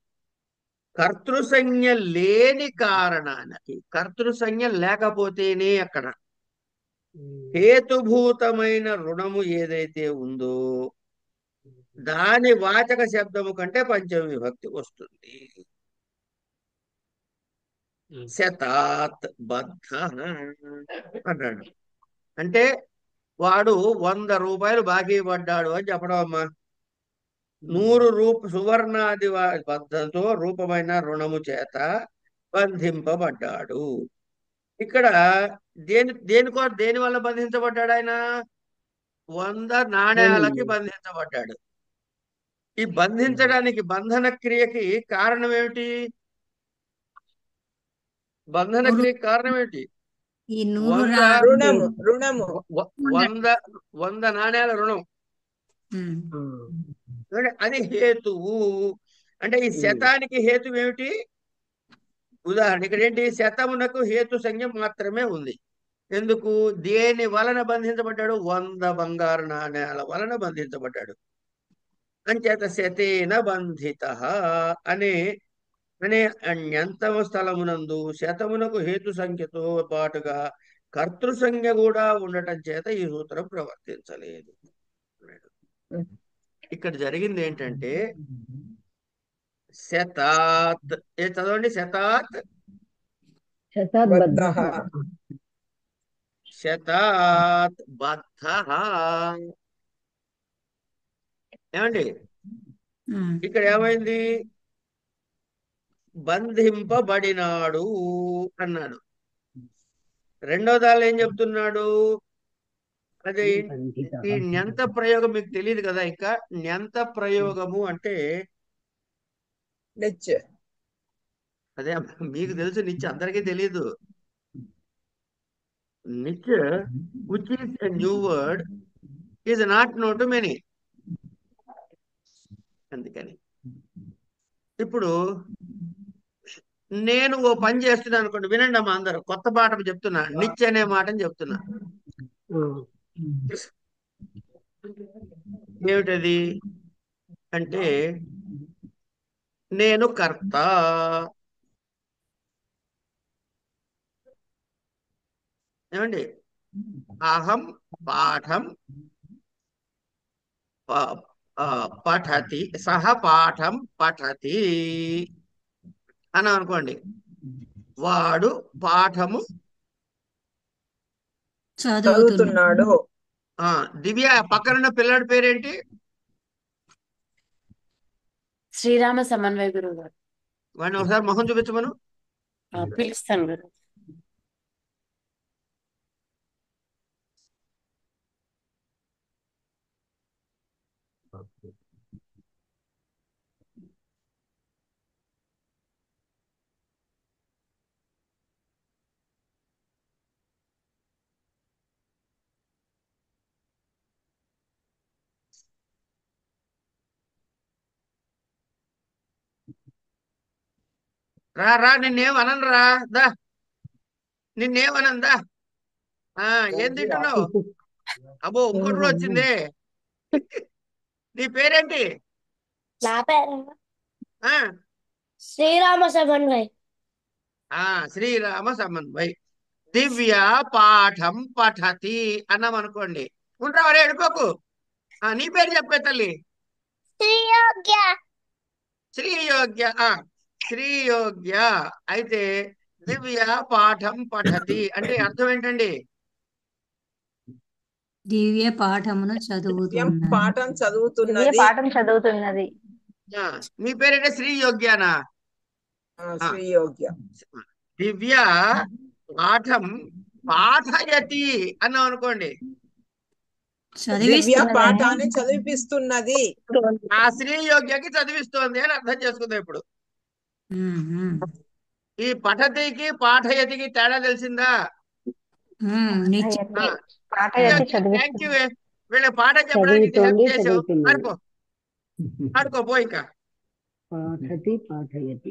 కర్తృసంజ్ఞ లేని కారణానికి, కర్తృసంజ్ఞ లేకపోతేనే అక్కడ హేతుభూతమైన రుణము ఏదైతే ఉందో దాని వాచక శబ్దము కంటే పంచమి విభక్తి వస్తుంది. శతాత్ బద్ధ అన్నాడు. అంటే వాడు 100 రూపాయలు బాకీ పడ్డాడు అని చెప్పడం అమ్మా. 100 సువర్ణాది బద్ధతో రూపమైన రుణము చేత బంధింపబడ్డాడు. ఇక్కడ దేని వల్ల బంధించబడ్డాడు ఆయన? 100 నాణేలకి బంధించబడ్డాడు. ఈ బంధించడానికి, బంధన క్రియకి కారణం ఏమిటి? బంధన క్రియకి కారణం ఏమిటి? ఈ నూరు 100 నాణేల రుణం. అది హేతువు. అంటే ఈ శతానికి హేతు ఏమిటి? ఉదాహరణ ఇక్కడ ఏంటి? శతమునకు హేతు సంజ్ఞ మాత్రమే ఉంది. ఎందుకు? దేని వలన బంధించబడ్డాడు? 100 బంగారు నాణేల వలన బంధించబడ్డాడు. అంచేత శతేన బంధిత అనే న్యంతమ స్థలమునందు శతమునకు హేతు సంఖ్యతో పాటుగా కర్తృ సంజ్ఞ కూడా ఉండటం చేత ఈ సూత్రం ప్రవర్తించలేదు. ఇక్కడ జరిగింది ఏంటంటే శతాత్, చదవండి, శతాత్ శతాద్బద్ధః. శతాత్ బద్ధః. ఏమండి ఇక్కడ ఏమైంది? బంధింపబడినాడు అన్నాడు. రెండో దానిలో ఏం చెప్తున్నాడు? అదే ఈ న్యంత ప్రయోగం మీకు తెలియదు కదా. ఇంకా న్యంత ప్రయోగము అంటే అదే మీకు తెలుసు, నిత్య అందరికీ తెలియదు. నిత్య which is a new word is not known to many. అందుకని ఇప్పుడు నేను ఓ పని చేస్తున్నా అనుకోండి, వినండి అమ్మా అందరూ, కొత్త పాఠం చెప్తున్నా, నిత్య అనే మాటని చెప్తున్నా. ఏమిటది అంటే నేను కర్త, ఏమండి, అహం పాఠం పఠతి, సహ పాఠం పఠతి అని అనుకోండి. వాడు పాఠము చదువుతున్నాడు. దివ్య పక్కనున్న పిల్లాడి పేరేంటి? శ్రీరామ సమన్వయ గురువు గారు. వాడిని ఒకసారి మొహం చూపించమను. పిలుస్తాను గురు. రా రా, నిన్నేమనను రా, దా నిన్నేమనందా. ఏం తింటున్నావు? అబ్బో ఇంకోటి కూడా వచ్చింది. నీ పేరేంటి? నా పేరు ఆ శ్రీరామ సమన్వయ్. శ్రీరామ సమన్వయ్. దివ్య పాఠం పఠతి అన్నాం అనుకోండి. ఉంటావరే, ఎడుకోకు. నీ పేరు చెప్పే తల్లి. శ్రీయోగ్య. శ్రీయోగ్య. శ్రీయోగ్య. అయితే దివ్య పాఠం పఠతి అంటే అర్థం ఏంటండి? దివ్య పాఠమును దివ్యం చదువుతున్నది. పాఠం దివ్య చదువుతున్నది. పాఠం చదువుతున్నది. మీ పేరేంటే శ్రీ యోగ్యానా? శ్రీ యోగ్య. దివ్య పాఠం పాఠయతి అన్నాం అనుకోండి, దివ్య చదివిస్తున్నది. పాఠాన్ని చదివిపిస్తున్నది. ఆ శ్రీ యోగ్యకి చదివిస్తోంది అని అర్థం చేసుకుందాం. ఇప్పుడు ఉమ్, ఉమ్, ఈ పఠతికి పాఠయతికి తేడా తెలిసిందా? నిత్య పాఠయతి థ్యాంక్ యూ. చదివిస్తుంది. వీళ్ళ పాఠం చెప్పడానికి హెల్ప్ చదువుతోంది, చేసావు. చదువుతున్నది. ఆడుకో ఆడుకో పో. ఇంకా పాఠతి పాఠయతి.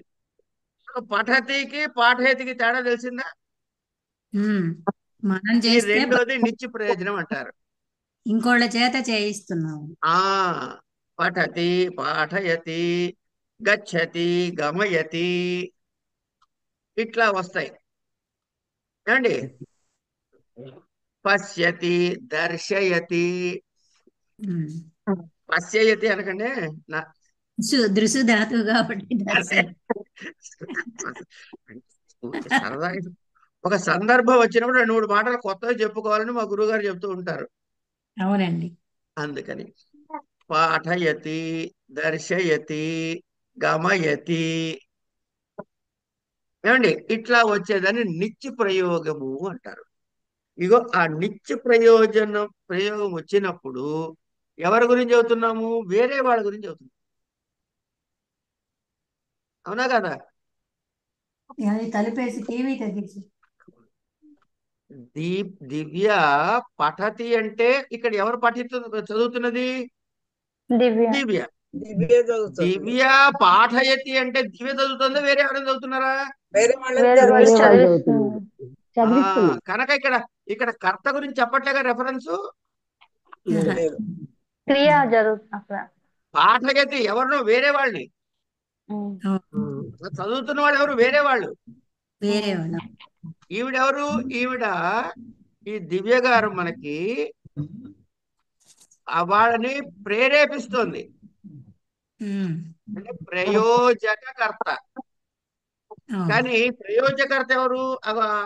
పఠతికి పాఠయతికి తేడా తెలిసిందా? మనం ఈ చేస్తే రెండోది నిత్య ప్రయోజనం అంటారు. ఇంకోళ్ళ చేత చేయిస్తున్నాము. ఆ పఠతి పాఠయతి గచ్చతి గమయతి ఇట్లా వస్తాయి. ఏమండి? పశ్యతి దర్శయతి. ఉమ్. పశ్యయతి అనకండి దృశు ధాతువు కాబట్టి దర్శనం. సరదాగా ఒక సందర్భం వచ్చినప్పుడు 2-3 మాటలు కొత్తగా చెప్పుకోవాలని మా గురువు గారు చెప్తూ ఉంటారు. అవునండి. అందుకని పాఠయతి దర్శయతి గమయతి. ఏమండి? ఇట్లా వచ్చేదాన్ని నిత్య ప్రయోగము అంటారు. ఇగో ఆ నిత్య ప్రయోగం వచ్చినప్పుడు ఎవరి గురించి చదువుతున్నాము? వేరే వాళ్ళ గురించి చదువుతున్నాం. అవునా కదా? అది తలుపేసి టీవీ తగ్గించి. దివ్య పఠతి అంటే ఇక్కడ ఎవరు చదువుతున్నది? దివ్య దివ్య. దివ్య చదువుతుంది. దివ్య పాఠయతి అంటే దివ్య చదువుతుందా? వేరే ఎవరైనా చదువుతున్నారా? వేరే వాళ్ళని వేరే వాళ్ళు చదివిస్తుంది. చదివిస్తుంది. కనుక ఇక్కడ కర్త గురించి చెప్పట్లేగా రెఫరెన్స్. లేదు. క్రియ జరుగుతుంది. పాఠయతి ఎవరినో వేరే వాళ్ళని, చదువుతున్న వాళ్ళు ఎవరు? వేరే వాళ్ళు. వేరే వాళ్ళ. ఈవిడెవరు? ఈవిడ ఈ దివ్య గారు మనకి వాళ్ళని ప్రేరేపిస్తోంది. అంటే ప్రయోజకకర్త. కానీ ప్రయోజకర్త ఎవరు?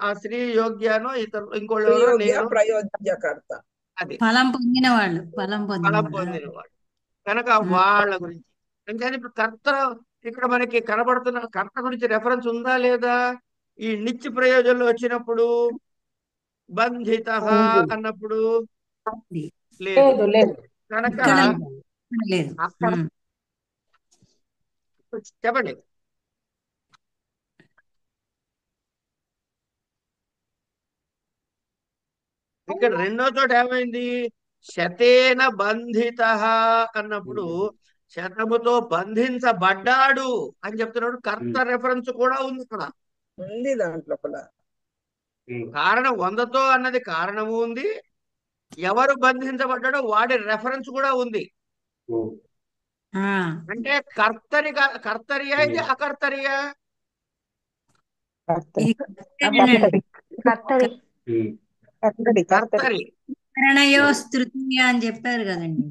ఆ స్త్రీ యోగ్యానో ఇతరు ఇంకోళ్ళు ఎవరో నేను ప్రయోజకర్త. అది ఫలం పొందిన వాళ్ళు. ఫలం ఫలం పొందిన వాడు. కనుక వాళ్ళ గురించి. కానీ ఇప్పుడు కర్త ఇక్కడ మనకి కనబడుతున్న కర్త గురించి రెఫరెన్స్ ఉందా లేదా? ఈ నిత్య ప్రయోజనంలో వచ్చినప్పుడు బంధిత అన్నప్పుడు లేదు. కనుక లేదు. అక్కడ చెప్పండి. ఇక్కడ రెండో చోట ఏమైంది? శతేన బంధిత అన్నప్పుడు శతముతో బంధించబడ్డాడు అని చెప్తున్నాడు. కర్త రెఫరెన్స్ కూడా ఉంది ఇక్కడ. ఉంది దాంట్లో కూడా. కారణం 100తో అన్నది కారణము ఉంది. ఎవరు బంధించబడ్డాడో వాడి రెఫరెన్స్ కూడా ఉంది. అంటే కర్తరియా ఇది అకర్తరియా? కర్తరి. తృతీయ అని చెప్పారు కదండి.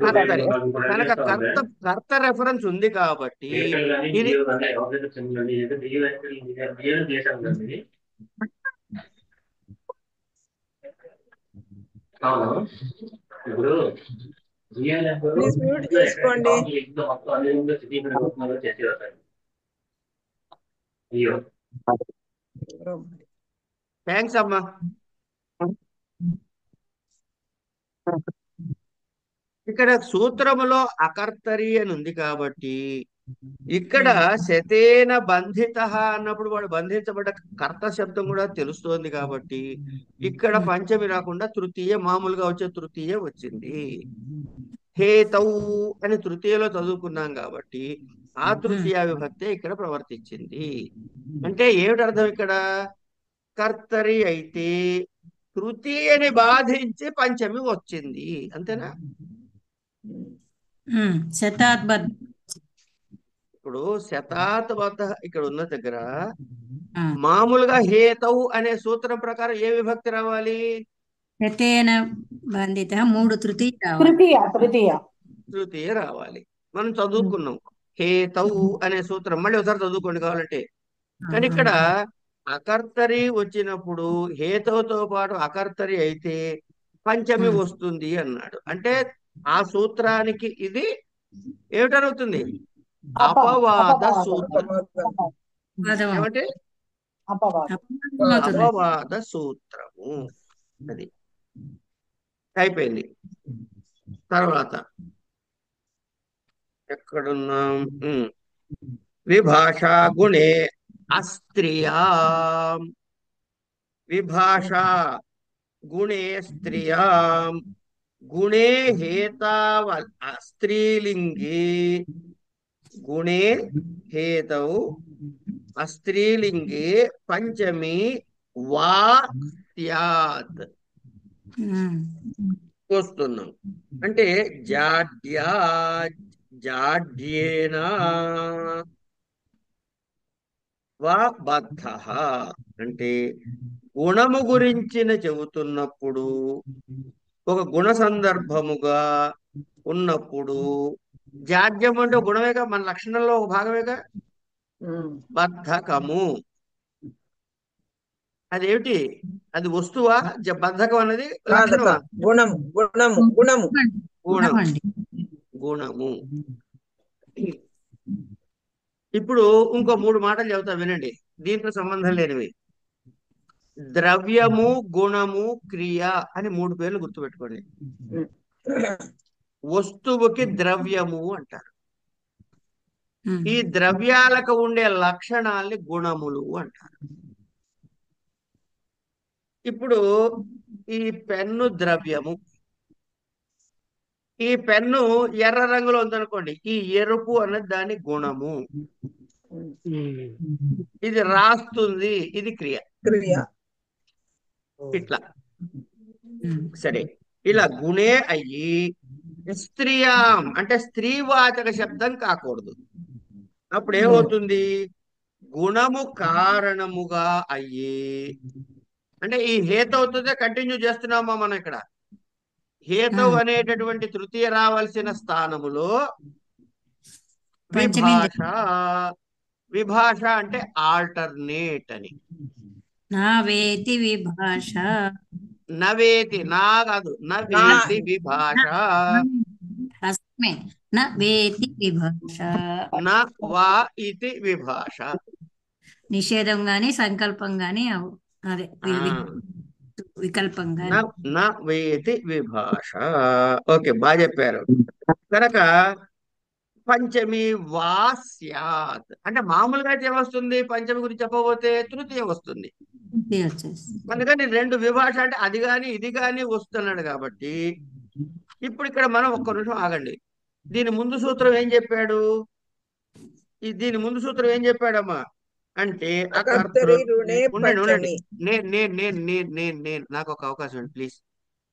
కర్తరి. కనుక కర్త రెఫరెన్స్ ఉంది కాబట్టి ఇది ఇప్పుడు ప్లీజ్ మ్యూట్ చేసుకోండి. థ్యాంక్స్ అమ్మా. ఇక్కడ సూత్రములో అకర్తరి అని ఉంది కాబట్టి ఇక్కడ శతేన బంధిత అన్నప్పుడు వాడు బంధించబడ్డ కర్త శబ్దం కూడా తెలుస్తోంది కాబట్టి ఇక్కడ పంచమి రాకుండా తృతీయ, మామూలుగా వచ్చే తృతీయ వచ్చింది. హేతౌ అని తృతీయలో చదువుకున్నాం కాబట్టి ఆ తృతీయ విభక్తి ఇక్కడ ప్రవర్తించింది. అంటే ఏమిటి అర్థం? ఇక్కడ కర్తరి అయితే తృతీయని బాధించి పంచమి వచ్చింది. అంతేనా? శతాత్బద్ధ. ఇప్పుడు శతాత్బద్ధ ఇక్కడ ఉన్న దగ్గర మామూలుగా హేతవు అనే సూత్రం ప్రకారం ఏ విభక్తి రావాలి? శతేన బంధిత 3 తృతీయ రావాలి. మనం చదువుకున్నాం హేతవు అనే సూత్రం. మళ్ళీ ఒకసారి చదువుకోండి కావాలంటే. కానీ ఇక్కడ అకర్తరి వచ్చినప్పుడు హేతువుతో పాటు అకర్తరి అయితే పంచమి వస్తుంది అన్నాడు. అంటే ఆ సూత్రానికి ఇది ఏమిటవుతుంది? అపవాద సూత్రం. ఏమంటే అపవాద సూత్రము. అది అయిపోయింది. తర్వాత ఎక్కడున్నాం? విభాషా గుణే అస్త్రియా. విభాషా గుణే స్త్రియా. గుణే హేతావ స్త్రీలింగే. గుణే హేతౌ స్త్రీలింగే పంచమి వా స్యాత్ వస్తున్నాం. అంటే జాడ్యా జాడ్యేనా వా బద్ధః. అంటే గుణము గురించిన చెబుతున్నప్పుడు, ఒక గుణ సందర్భముగా ఉన్నప్పుడు, జాడ్యం అంటే గుణమేగా, మన లక్షణంలో ఒక భాగమేగా. బద్ధకము అదేమిటి? అది వస్తువా? బద్ధకం అనేది లక్షణమా? గుణము గుణము గుణము గుణం గుణము. ఇప్పుడు ఇంకో 3 మాటలు చెబుతా వినండి, దీంతో సంబంధం లేనివి. ద్రవ్యము, గుణము, క్రియ అని 3 పేర్లు గుర్తుపెట్టుకోండి. వస్తువుకి ద్రవ్యము అంటారు. ఈ ద్రవ్యాలకు ఉండే లక్షణాల్ని గుణములు అంటారు. ఇప్పుడు ఈ పెన్ను ద్రవ్యము. ఈ పెన్ను ఎర్ర రంగులో ఉందనుకోండి, ఈ ఎరుపు అన్నది దాని గుణము. ఇది రాస్తుంది, ఇది క్రియ. ఇట్లా సరే. ఇలా గుణే అయ్యి స్త్రియాం అంటే స్త్రీవాచక శబ్దం కాకూడదు. అప్పుడు ఏమవుతుంది? గుణము కారణముగా అయ్యి. అంటే ఈ హేతవుతుందే కంటిన్యూ చేస్తున్నామా మనం ఇక్కడ. హేతవు అనేటటువంటి తృతీయ రావాల్సిన స్థానములో విభాష. విభాష అంటే ఆల్టర్నేట్ అని. నవేతి విభాష. నవేతి నా కాదు, నవేతి విభాష. నవేతి విభాష. న వా ఇతి విభాష. నిషేధం గాని సంకల్పం గాని అదే వికల్పం గాని. నవేతి విభాష. ఓకే, బాగా చెప్పారు. కనుక పంచమి వా స్యాత్ అంటే మామూలుగా అయితే ఏమొస్తుంది? పంచమి గురించి చెప్పబోతే తృతీయ వస్తుంది. అందుకని 2 విభాష అంటే అది గాని ఇది గాని వస్తున్నాడు కాబట్టి. ఇప్పుడు ఇక్కడ మనం ఒక్క నిమిషం ఆగండి. దీని ముందు సూత్రం ఏం చెప్పాడు? దీని ముందు సూత్రం ఏం చెప్పాడమ్మా అంటే ఉండండి. నేను నాకు ఒక అవకాశం అండి ప్లీజ్.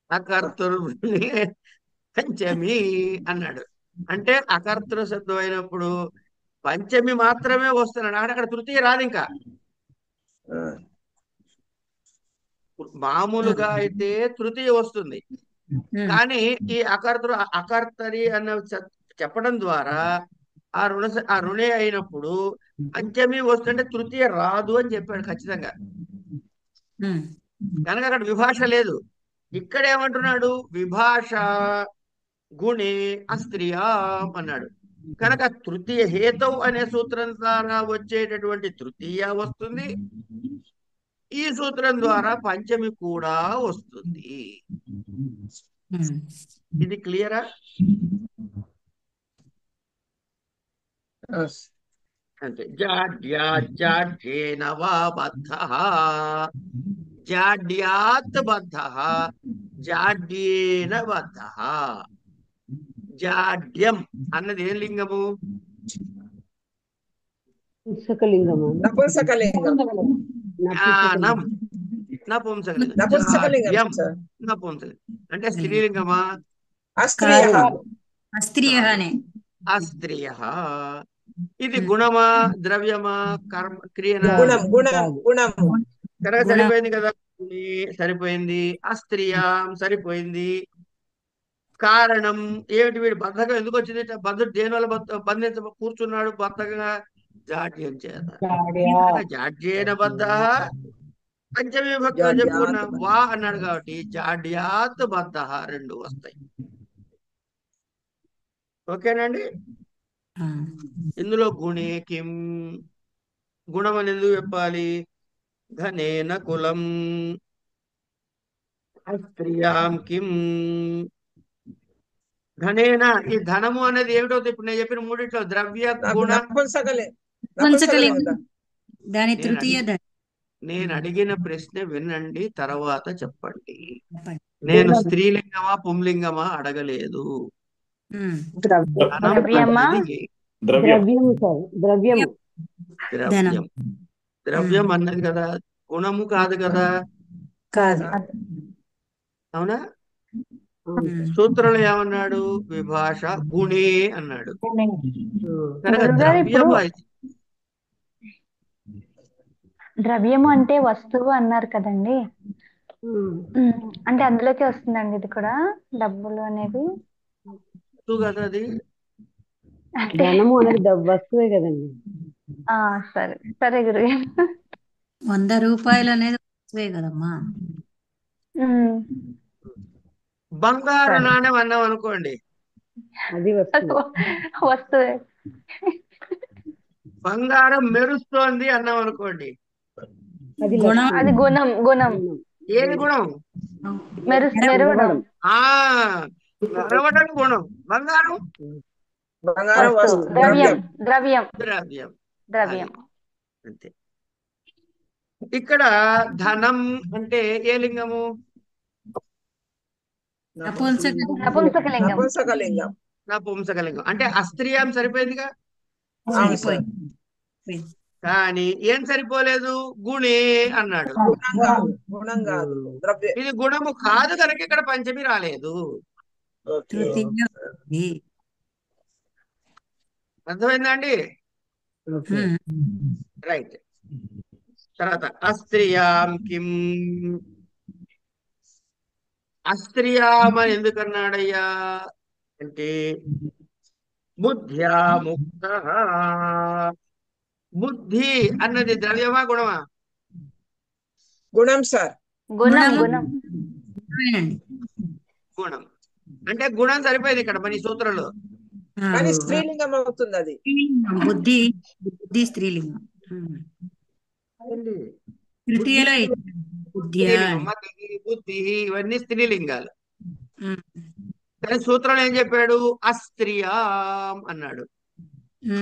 అకర్తృ పంచమి అన్నాడు. అంటే అకర్తృ శబ్దం అయినప్పుడు పంచమి మాత్రమే వస్తున్నాడు. అక్కడ తృతీయ రాదు. ఇంకా మామూలుగా అయితే తృతీయ వస్తుంది, కానీ ఈ అకర్తరి అన్న చెప్పడం ద్వారా ఆ రుణే అయినప్పుడు పంచమి వస్తుంటే తృతీయ రాదు అని చెప్పాడు ఖచ్చితంగా. కనుక అక్కడ విభాష లేదు. ఇక్కడ ఏమంటున్నాడు? విభాష గుణే అస్త్రియా అన్నాడు. కనుక తృతీయ హేతవు అనే సూత్రం ద్వారా వచ్చేటటువంటి తృతీయ వస్తుంది. ఈ సూత్రం ద్వారా పంచమి కూడా వస్తుంది. ఇది క్లియరా? అంటే జాడ్యేన వా బద్ధః. జాడ్యాత్ బద్ధః. జాడ్యేన బద్ధః. జాడ్యం అన్నది ఏం లింగము? నపుంసకలింగం. నపుంసకలింగం అంటే స్త్రీలింగమా? అస్త్రియ. ఇది గుణమా ద్రవ్యమా కర్మ క్రియనా? కనుక సరిపోయింది కదా. సరిపోయింది. అస్త్రియాం సరిపోయింది. కారణం ఏమిటి? వీడు బద్ధకం ఎందుకు వచ్చింది? బద్ధుడు దేని వల్ల బంధించ కూర్చున్నాడు బద్ధకంగా? జాడ్యం చేత. జాడ్యేన బద్ధః పంచమీ విభక్తిలో చెప్పుకున్న వా అన్నాడు కాబట్టి జాడ్యాత్ బద్ధ రెండు వస్తాయి. ఓకేనండి. ఇందులో గుణే కిం, గుణం అని ఎందుకు చెప్పాలి? ధనేన కులం, స్త్రియాం కిం. ధనేన, ఈ ధనము అనేది ఏమిటవుతుంది? ఇప్పుడు నేను చెప్పిన మూడిట్లో ద్రవ్య గుణ దాని తృతీయ నేను అడిగిన ప్రశ్న వినండి, తర్వాత చెప్పండి. నేను స్త్రీలింగమా పుంలింగమా అడగలేదు. ద్రవ్యమా? ద్రవ్యం సార్, ద్రవ్యం. ద్రవ్యం, ద్రవ్యం అన్నది కదా, గుణము కాదు కదా. కాదు. అవునా? సూత్రంలో ఏమన్నాడు? విభాష గుణే అన్నాడు కనుక ద్రవ్యము. ద్రవ్యము అంటే వస్తువు అన్నారు కదండి, అంటే అందులోకి వస్తుందండి ఇది కూడా, డబ్బులు అనేది కదా. అది ధనము అనేది వస్తువే కదండి. సరే సరే గురు. 100 రూపాయలు అనేది వస్తువే కదమ్మా. బంగారు నాణ్యం అన్నాం అనుకోండి, అది వస్తువే. బంగారం మెరుస్తోంది అన్నాం అనుకోండి, అది గుణం. గుణం ఏది గుణం? మెరవడం. మెరవడం గుణం. బంగారం ద్రవ్యం. ద్రవ్యం. ద్రవ్యం. ద్రవ్యం. అంతే. ఇక్కడ ధనం అంటే ఏ లింగము? నపుంసకలింగం. నపుంసకలింగం అంటే అస్త్రీయం సరిపోయిందిగా. కానీ ఏం సరిపోలేదు? గుణే అన్నాడు. ఇది గుణము కాదు కనుక ఇక్కడ పంచమి రాలేదు. అర్థమైందా అండి? రైట్. తర్వాత అస్త్రియాం కిం. అస్త్రియాం అని ఎందుకన్నాడయ్యా అంటే బుద్ధ్యా ముక్త. బుద్ధి అన్నది ద్రవ్యమా గుణమా? గుణం సార్. గుణం. గుణం. గుణం అంటే గుణం సరిపోయింది ఇక్కడ మన సూత్రంలో. కానీ స్త్రీలింగం అవుతుంది అది. బుద్ధి. బుద్ధి స్త్రీలింగం. తృతీయలో బుద్ధి ఇవన్నీ స్త్రీలింగాలు. కానీ సూత్రంలో ఏం చెప్పాడు? అస్త్రియాం అన్నాడు.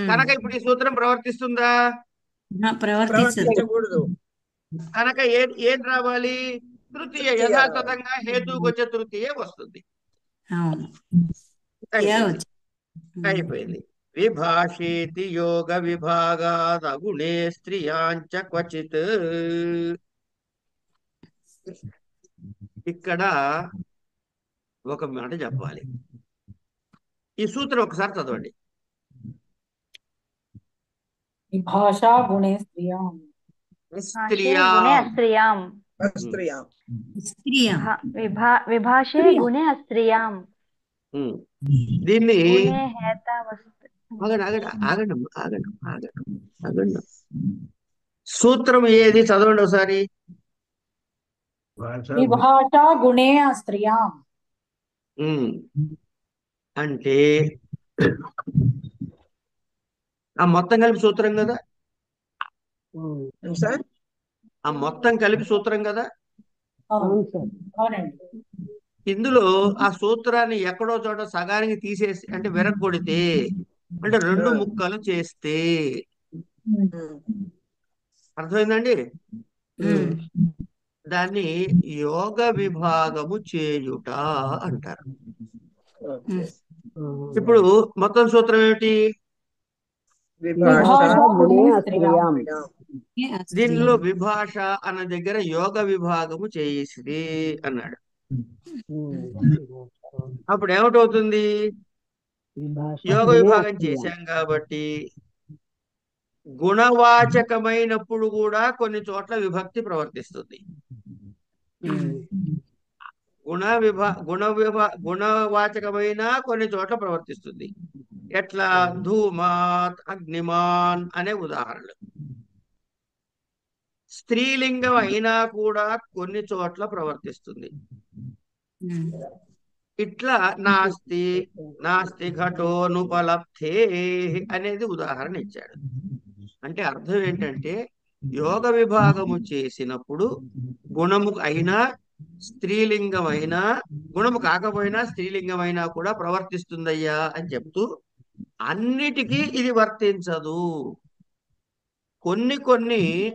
కనుక ఇప్పుడు ఈ సూత్రం ప్రవర్తిస్తుందా? ప్రవర్తించకూడదు. కనుక ఏం రావాలి? తృతీయ. యథాతథంగా హేతువుకి వచ్చే తృతీయ వస్తుంది. అయిపోయింది. విభాషేతి యోగ విభాగాద్ అగుణే స్త్రియాంచ క్వచిత్. ఇక్కడ ఒక మాట చెప్పాలి. ఈ సూత్రం ఒకసారి చదవండి. విభాషా గుణే స్త్రియాం. విభాషే గుణే అస్త్రియాం. దీన్ని ఆగండి. సూత్రం ఏది? చదవండి ఒకసారి. విభాషా గుణే స్త్రియాం అంటే ఆ మొత్తం కలిపి సూత్రం కదా. ఆ మొత్తం కలిపి సూత్రం కదా. ఇందులో ఆ సూత్రాన్ని ఎక్కడో చోట సగానికి తీసేసి అంటే విరగొడితే అంటే 2 ముక్కలు చేస్తే అర్థమైందండి? దాన్ని యోగ విభాగము చేయుట అంటారు. ఇప్పుడు మొత్తం సూత్రం ఏమిటి? దీనిలో విభాష అన్న దగ్గర యోగ విభాగము చేసి అన్నాడు. అప్పుడు ఏమిటవుతుంది? యోగ విభాగం చేశాం కాబట్టి గుణవాచకమైనప్పుడు కూడా కొన్ని చోట్ల విభక్తి ప్రవర్తిస్తుంది. గుణవాచకమైన కొన్ని చోట్ల ప్రవర్తిస్తుంది. ఎట్లా? ధూమాత్, అగ్నిమాన్ అనే ఉదాహరణలు. స్త్రీలింగం అయినా కూడా కొన్ని చోట్ల ప్రవర్తిస్తుంది. ఇట్లా నాస్తి నాస్తి ఘటోనుపలబ్ధే అనేది ఉదాహరణ ఇచ్చాడు. అంటే అర్థం ఏంటంటే యోగ విభాగము చేసినప్పుడు గుణము అయినా స్త్రీలింగం అయినా గుణము కాకపోయినా స్త్రీలింగం అయినా కూడా ప్రవర్తిస్తుందయ్యా అని చెప్తూ అన్నిటికీ ఇది వర్తించదు. కొన్ని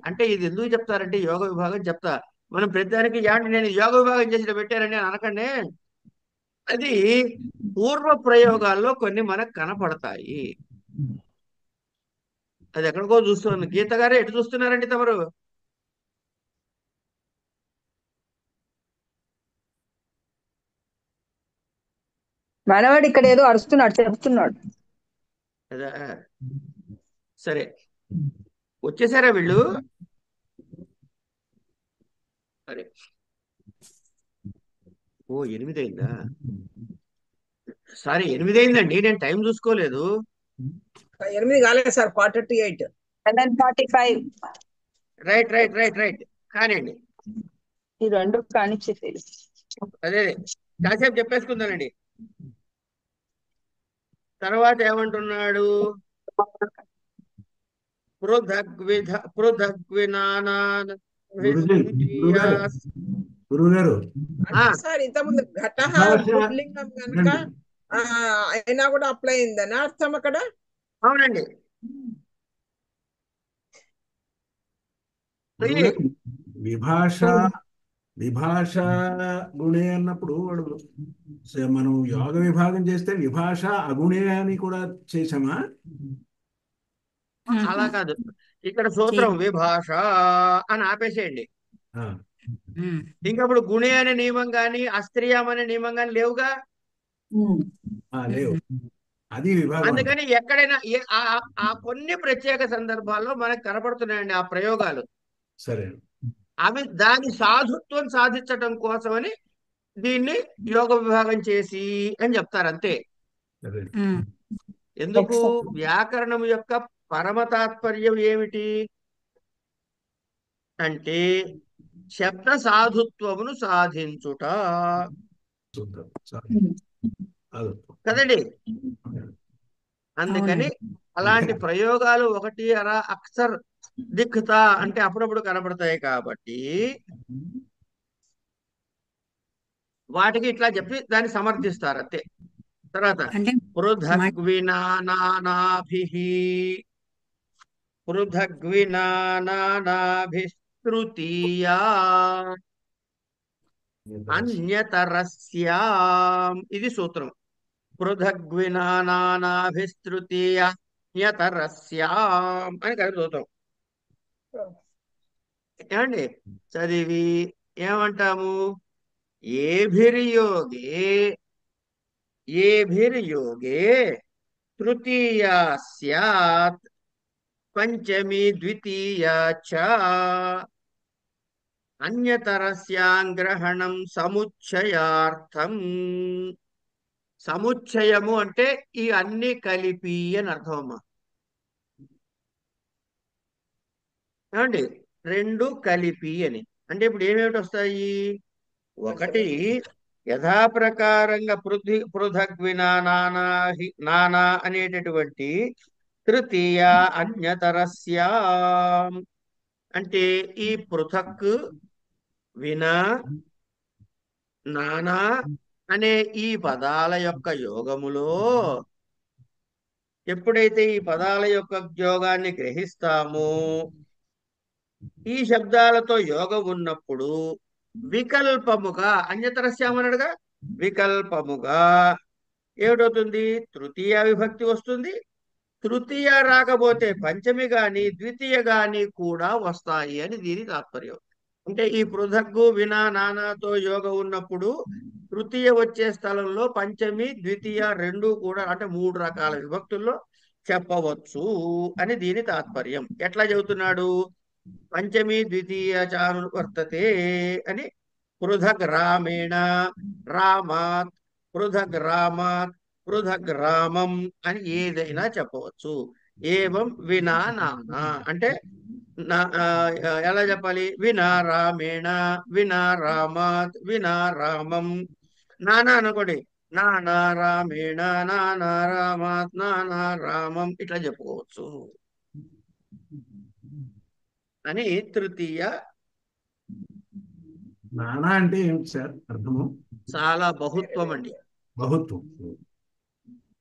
అంటే ఇది ఎందుకు చెప్తారంటే యోగ విభాగం చెప్తా. మనం ప్రతిదానికి యాంటి నేను యోగ విభాగం చేసిన పెట్టారని అనకండి. అది పూర్వ ప్రయోగాల్లో కొన్ని మనకు కనపడతాయి. అది ఎక్కడికో చూస్తున్నాను. గీత గారు ఎటు చూస్తున్నారండి తమరు? మనవాడు ఇక్కడ ఏదో అరుస్తున్నాడు, చెప్తున్నాడు. అదా సరే, వచ్చేసారా వీళ్ళు? సరే, ఓ 8 అయిందా? సారీ 8 అయిందండి, నేను టైం చూసుకోలేదు. 8 కాలేదు sir, 4:38. 11:45. Right right right right కానివ్వండి. ఈ రెండు కానిచ్చేసేది. అదే కాసేపు చెప్పేసుకుందానండి. తర్వాత ఏమంటున్నాడు? గురుగారు సార్ ఇంతకుముందు ఘట పుల్లింగం కనుక అయినా కూడా అప్లై అయిందని అర్థం అక్కడ. అవునండి. విభాష గుణే అన్నప్పుడు వాడు మనం యోగ విభాగం చేస్తే విభాష అగుణే అని కూడా చేసామా? అలా కాదు, ఇక్కడ సూత్రం విభాష అని ఆపేసేయండి. ఇంకప్పుడు గుణే అనే నియమం గాని అస్త్రియం అనే నియమం గాని లేవుగా. లేవు, అది విభాగం. అందుకని ఎక్కడైనా ఆ కొన్ని ప్రత్యేక సందర్భాల్లో మనకు కనపడుతున్నాయండి ఆ ప్రయోగాలు. సరే, అవి దాని సాధుత్వం సాధించటం కోసమని దీన్ని యోగ విభాగం చేసి అని చెప్తారు అంతే. ఎందుకు? వ్యాకరణం యొక్క పరమ తాత్పర్యం ఏమిటి అంటే శబ్ద సాధుత్వమును సాధించుట కదండి. అందుకని అలాంటి ప్రయోగాలు ఒకటి అరా అక్సర్ దిక్కుతా అంటే అప్పుడప్పుడు కనబడతాయి కాబట్టి వాటికి ఇట్లా చెప్పి దాన్ని సమర్థిస్తారు అంతే. తర్వాత పృథగ్వినానాభిస్తృతీయా అన్యతరస్యాం, ఇది సూత్రం. పృథగ్వినానాభిస్తృతీయా అన్యతరస్యాం అని కలిపి సూత్రం. ఏమండి చదివి ఏమంటాము? ఏభిర్యోగే తృతీయా స్యాత్ పంచమి ద్వితీయా చ అన్యతరస్యాం గ్రహణం సముచ్చయార్థం. సముచ్చయము అంటే ఈ అన్ని కలిపి అని అర్థం అమ్మా. ఏమండి రెండు కలిపి అని అంటే ఇప్పుడు ఏమేమిటి వస్తాయి? ఒకటి యథాప్రకారంగా నానా అనేటటువంటి తృతీయ అన్యతరస్యా అంటే ఈ పృథక్ వినా నానా అనే ఈ పదాల యొక్క యోగములో ఎప్పుడైతే ఈ పదాల యొక్క యోగాన్ని గ్రహిస్తామో ఈ శబ్దాలతో యోగం ఉన్నప్పుడు వికల్పముగా అన్యతరస్యామనడుగా వికల్పముగా ఏమిటవుతుంది? తృతీయ విభక్తి వస్తుంది. తృతీయ రాకపోతే పంచమి గాని ద్వితీయ గాని కూడా వస్తాయి అని దీని తాత్పర్యం. అంటే ఈ పృథగ్గు వినా నానాతో యోగం ఉన్నప్పుడు తృతీయ వచ్చే స్థలంలో పంచమి ద్వితీయ రెండు కూడా అంటే 3 రకాల విభక్తుల్లో చెప్పవచ్చు అని దీని తాత్పర్యం. ఎట్లా చెబుతున్నాడు? పంచమి ద్వితీయ చానువర్తతే అని పృథగ్ రామేణ రామాత్ పృథగ్ రామాత్ పృథగ్ రామం అని ఏదైనా చెప్పవచ్చు. ఏవం వినా నానా అంటే ఎలా చెప్పాలి? వినా రామేణ, వినా రామాత్, వినా రామం. నానా అనుకోండి, నానా రామేణ, నానా రామాత్, నానా రామం, ఇట్లా చెప్పుకోవచ్చు అని తృతీయ. నానా అంటే ఏమిటి సార్ అర్థము? చాలా బహుత్వం అండి. బహుత్వం.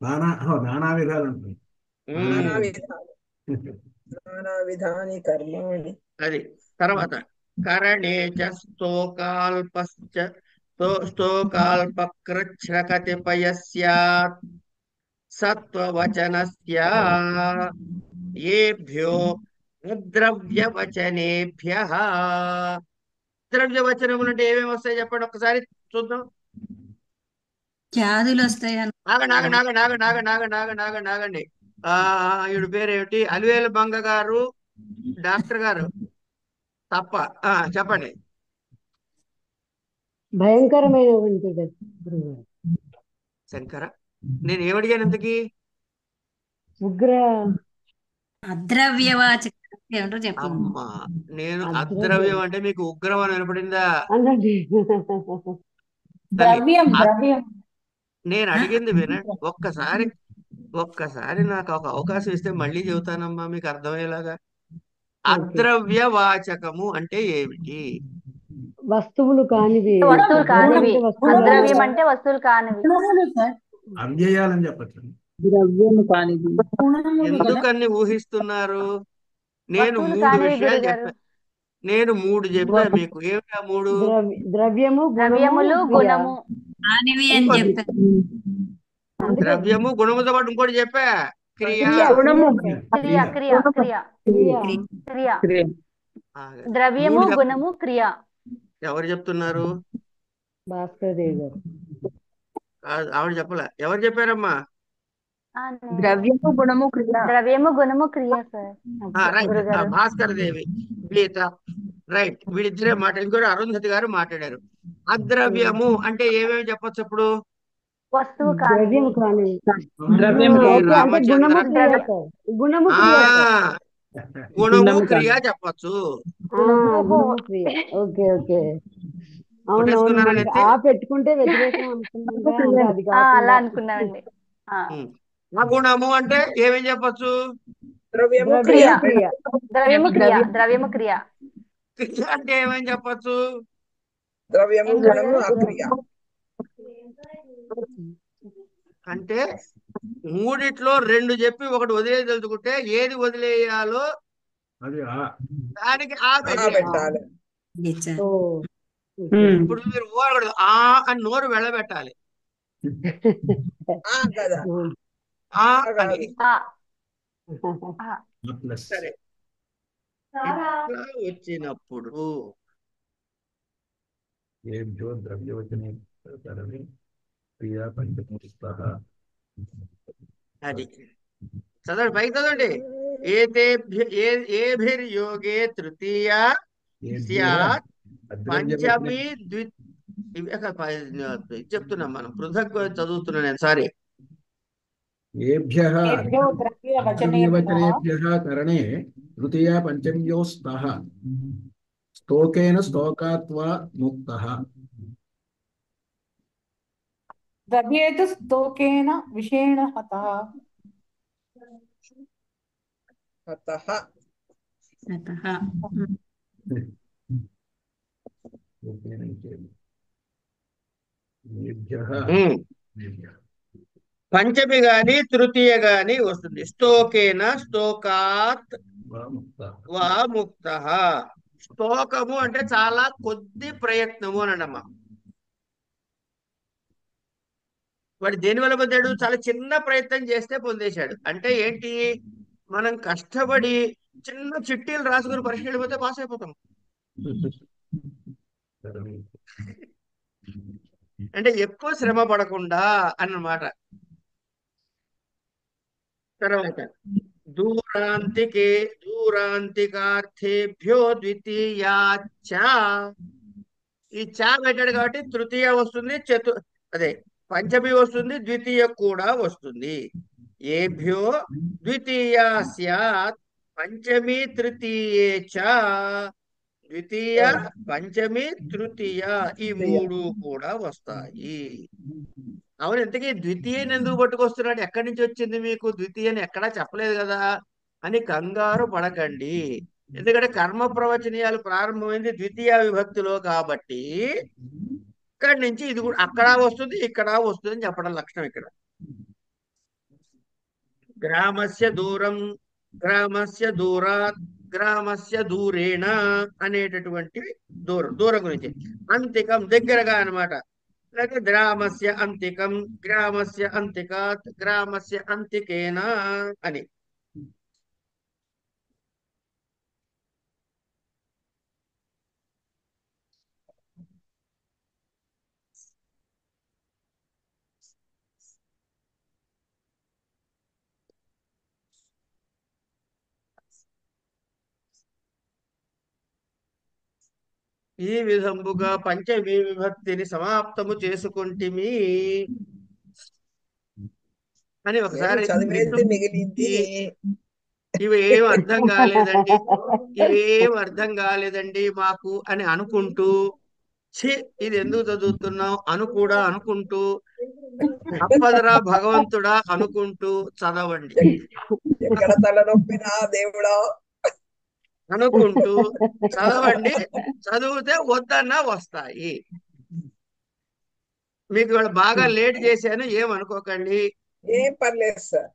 నానా విధాలు ఉంటుంది. నానా విధాలు, నానా విధాని కర్మాణి. అది తర్వాత కరణే చ స్తోకాల్పశ్చ స్తోకాల్పకృచ్ఛ్రకతిపయస్యాత్ సత్వవచనస్య ఏభ్యో ద్రవ్యవచనేభ్యః. ద్రవ్యవచనములు అంటే ఏమేమి వస్తాయి చెప్పండి ఒక్కసారి చూద్దాం. వ్యాధులు వస్తాయి నాగండి. ఈవిడ పేరేమిటి? అలివేలు బంగ గారు, డాక్టర్ గారు తప్ప. చెప్పండి. భయంకరమైనటువంటిది గురువుగారు. శంకర, నేను ఏమడిగాను ఇంతకీ? ఉగ్ర అద్రవ్యవాచక ఏమిటో చెప్పండి. అమ్మా, నేను అద్రవ్యం అంటే మీకు ఉగ్రం అని వినపడిందా? అనండి. తల్లి, ద్రవ్యం ద్రవ్యం నేను అడిగింది వినండి ఒక్కసారి నాకు ఒక అవకాశం ఇస్తే మళ్ళీ చెబుతానమ్మా మీకు అర్థమయ్యేలాగా. అద్రవ్యవాచకము అంటే ఏమిటి? వస్తువులు కానివి. వస్తువులు కానివి. వస్తువులు అద్రవ్యం అంటే వస్తువులు కానివి. గుణములు సార్, అవ్యయాలని చెప్పచ్చు. ద్రవ్యము కానిది. గుణములు కదా. ఎందుకని ఊహిస్తున్నారు? నేను వస్తువులు 3 కానివి విషయాలు గురుగారు. చెప్పా. నేను 3 చెప్పా మీకు. ఏమిటా 3? ద్రవ్యము, ద్రవ్యములు, గుణము. కానివి అని ఇంకోటి, చెప్పారు. ద్రవ్యము గుణముతో పాటు ఇంకోటి చెప్పా, క్రియ. గుణము. క్రియ క్రియ క్రియ క్రియ. ద్రవ్యము, 3 గుణము, క్రియ. ఎవరు చెప్తున్నారు? భాస్కర్ దేవి గారు. ఆవిడ చెప్పలే. ఎవరు చెప్పారమ్మా? ద్రవ్యము గుణము క్రియ. ద్రవ్యము, గుణము, క్రియ సార్. రైట్. గురుగారు. భాస్కర్ దేవి, గీత, రైట్. వీళ్ళిద్దరే మాట. ఇంకోటి అరుంధతి గారు మాట్లాడారు. అద్రవ్యము అంటే ఏమేమి చెప్పొచ్చు ఇప్పుడు? వస్తువు కానివి. ద్రవ్యము కానివి. ద్రవ్యము శ్రీ ఓకే, అంటే రామచంద్ర, గుణము క్రియ సార్. గుణము క్రియ సార్. గుణము క్రియ చెప్పచ్చు. గుణము క్రియ. Okay okay. అవునవును, కొట్టేసుకున్నారా మనకి నెత్తి? ఆ పెట్టుకుంటే వ్యతిరేకం అనుకున్నాం కదా, అది అలా కాకుండా అనుకున్నామండి. అగుణము అంటే ఏమేం చెప్పచ్చు? ద్రవ్యము ద్రవ్య క్రియ. క్రియ. ద్రవ్యము క్రియ. ద్రవ్యము క్రియ. క్రియ అంటే ఏమేం చెప్పచ్చు? ద్రవ్యము గుణము అక్రియ. అంటే 3 2 చెప్పి ఒకటి వదిలేసి తెలుసుకుంటే ఏది వదిలేయాలో అది దానికి ఆ ఆ పెట్టాలి. పెట్టాలి. ఓ, ఇప్పుడు మీరు ఊరకూడదు, ఆ అని నోరు వెళ్ళబెట్టాలి. ఆ కదా. ఆ ఆ కాదు. అని. ప్లస్. సరే, ఇట్లా వచ్చినప్పుడు ఏభ్యో ద్రవ్యవచనే తరవి క్రియా పంచమస్తః. అది చదవండి, పైకి చదవండి. ఏభిర్యోగే తృతీయ స్యాత్ పంచమి ఇది చెప్తున్నాం మనం. పృథక్ చదువుతున్నా నేను, సారీ. ఏభ్యః ఏభ్యో ద్రవ్యవచనేభ్యః ద్రవ్యవచనేభ్యః కరణే తృతీయ పంచమ్యో స్తః స్తోకేన స్తోకాత్వా ముక్తః. ద్రవ్యేతు స్తోకేన విషేణ హతః. అతః అతః. స్తోకేన విషేణ. ఏభ్యః ఏభ్యః. పంచమి గాని తృతీయ గాని వస్తుంది. స్తోకేన, స్తోకాత్ వా ముక్తః. వా ముక్తః. స్తోకము అంటే చాలా కొద్ది ప్రయత్నము అనడమ్మా. వాడు దేని వల్ల పొందాడు? చాలా చిన్న ప్రయత్నం చేస్తే పొందేశాడు. అంటే ఏంటి? మనం కష్టపడి చిన్న చిట్టీలు రాసుకుని పరీక్ష వెళ్ళిపోతే పాస్ అయిపోతాం. అంటే ఎక్కువ శ్రమ పడకుండా అన్నమాట. తర్వాత దూరాంతికార్థేభ్యో ద్వితీయాచ్చ. ఈ చా పెట్టాడు కాబట్టి తృతీయ వస్తుంది, అదే పంచమి వస్తుంది, ద్వితీయ కూడా వస్తుంది. ఏభ్యో ద్వితీయ స్యాత్ పంచమి తృతీయే చ ద్వితీయ, పంచమి, తృతీయ ఈ మూడు కూడా వస్తాయి. అవును, ఇంతకీ ద్వితీయని ఎందుకు పట్టుకొస్తున్నాడు? ఎక్కడి నుంచి వచ్చింది మీకు ద్వితీయని? ఎక్కడా చెప్పలేదు కదా అని కంగారు పడకండి. ఎందుకంటే కర్మ ప్రవచనీయాలు ప్రారంభమైంది ద్వితీయ విభక్తిలో కాబట్టి ఇక్కడి నుంచి ఇది కూడా అక్కడ వస్తుంది, ఇక్కడ వస్తుంది అని చెప్పడం లక్షణం. ఇక్కడ గ్రామస్య దూరం, గ్రామస్య దూరాత్, గ్రామస్య దూరేణ అనేటటువంటి దూరం గురించి. అంతికం దగ్గరగా అన్నమాట. లేక గ్రామస్య అంతికం, గ్రామస్య అంతికాత్, గ్రామస్య అంతికేన అని. ఈ విధంబుగా పంచమీ విభక్తిని సమాప్తము చేసుకుంటిమి అని ఒకసారి చదివేది మిగిలింది. ఇవేం అర్థం కాలేదండి, ఇవేం అర్థం కాలేదండి మాకు అని అనుకుంటూ, ఇది ఎందుకు చదువుతున్నాం అని కూడా అనుకుంటూ, తప్పదరా భగవంతుడా అనుకుంటూ చదవండి. ఎక్కడ తలనొప్పినా దేవుడా అనుకుంటూ చదవండి. చదివితే వద్దన్నా వస్తాయి. మీకు ఇవాళ బాగా లేట్ చేశాను, ఏమనుకోకండి. ఏం పర్లేదు సార్.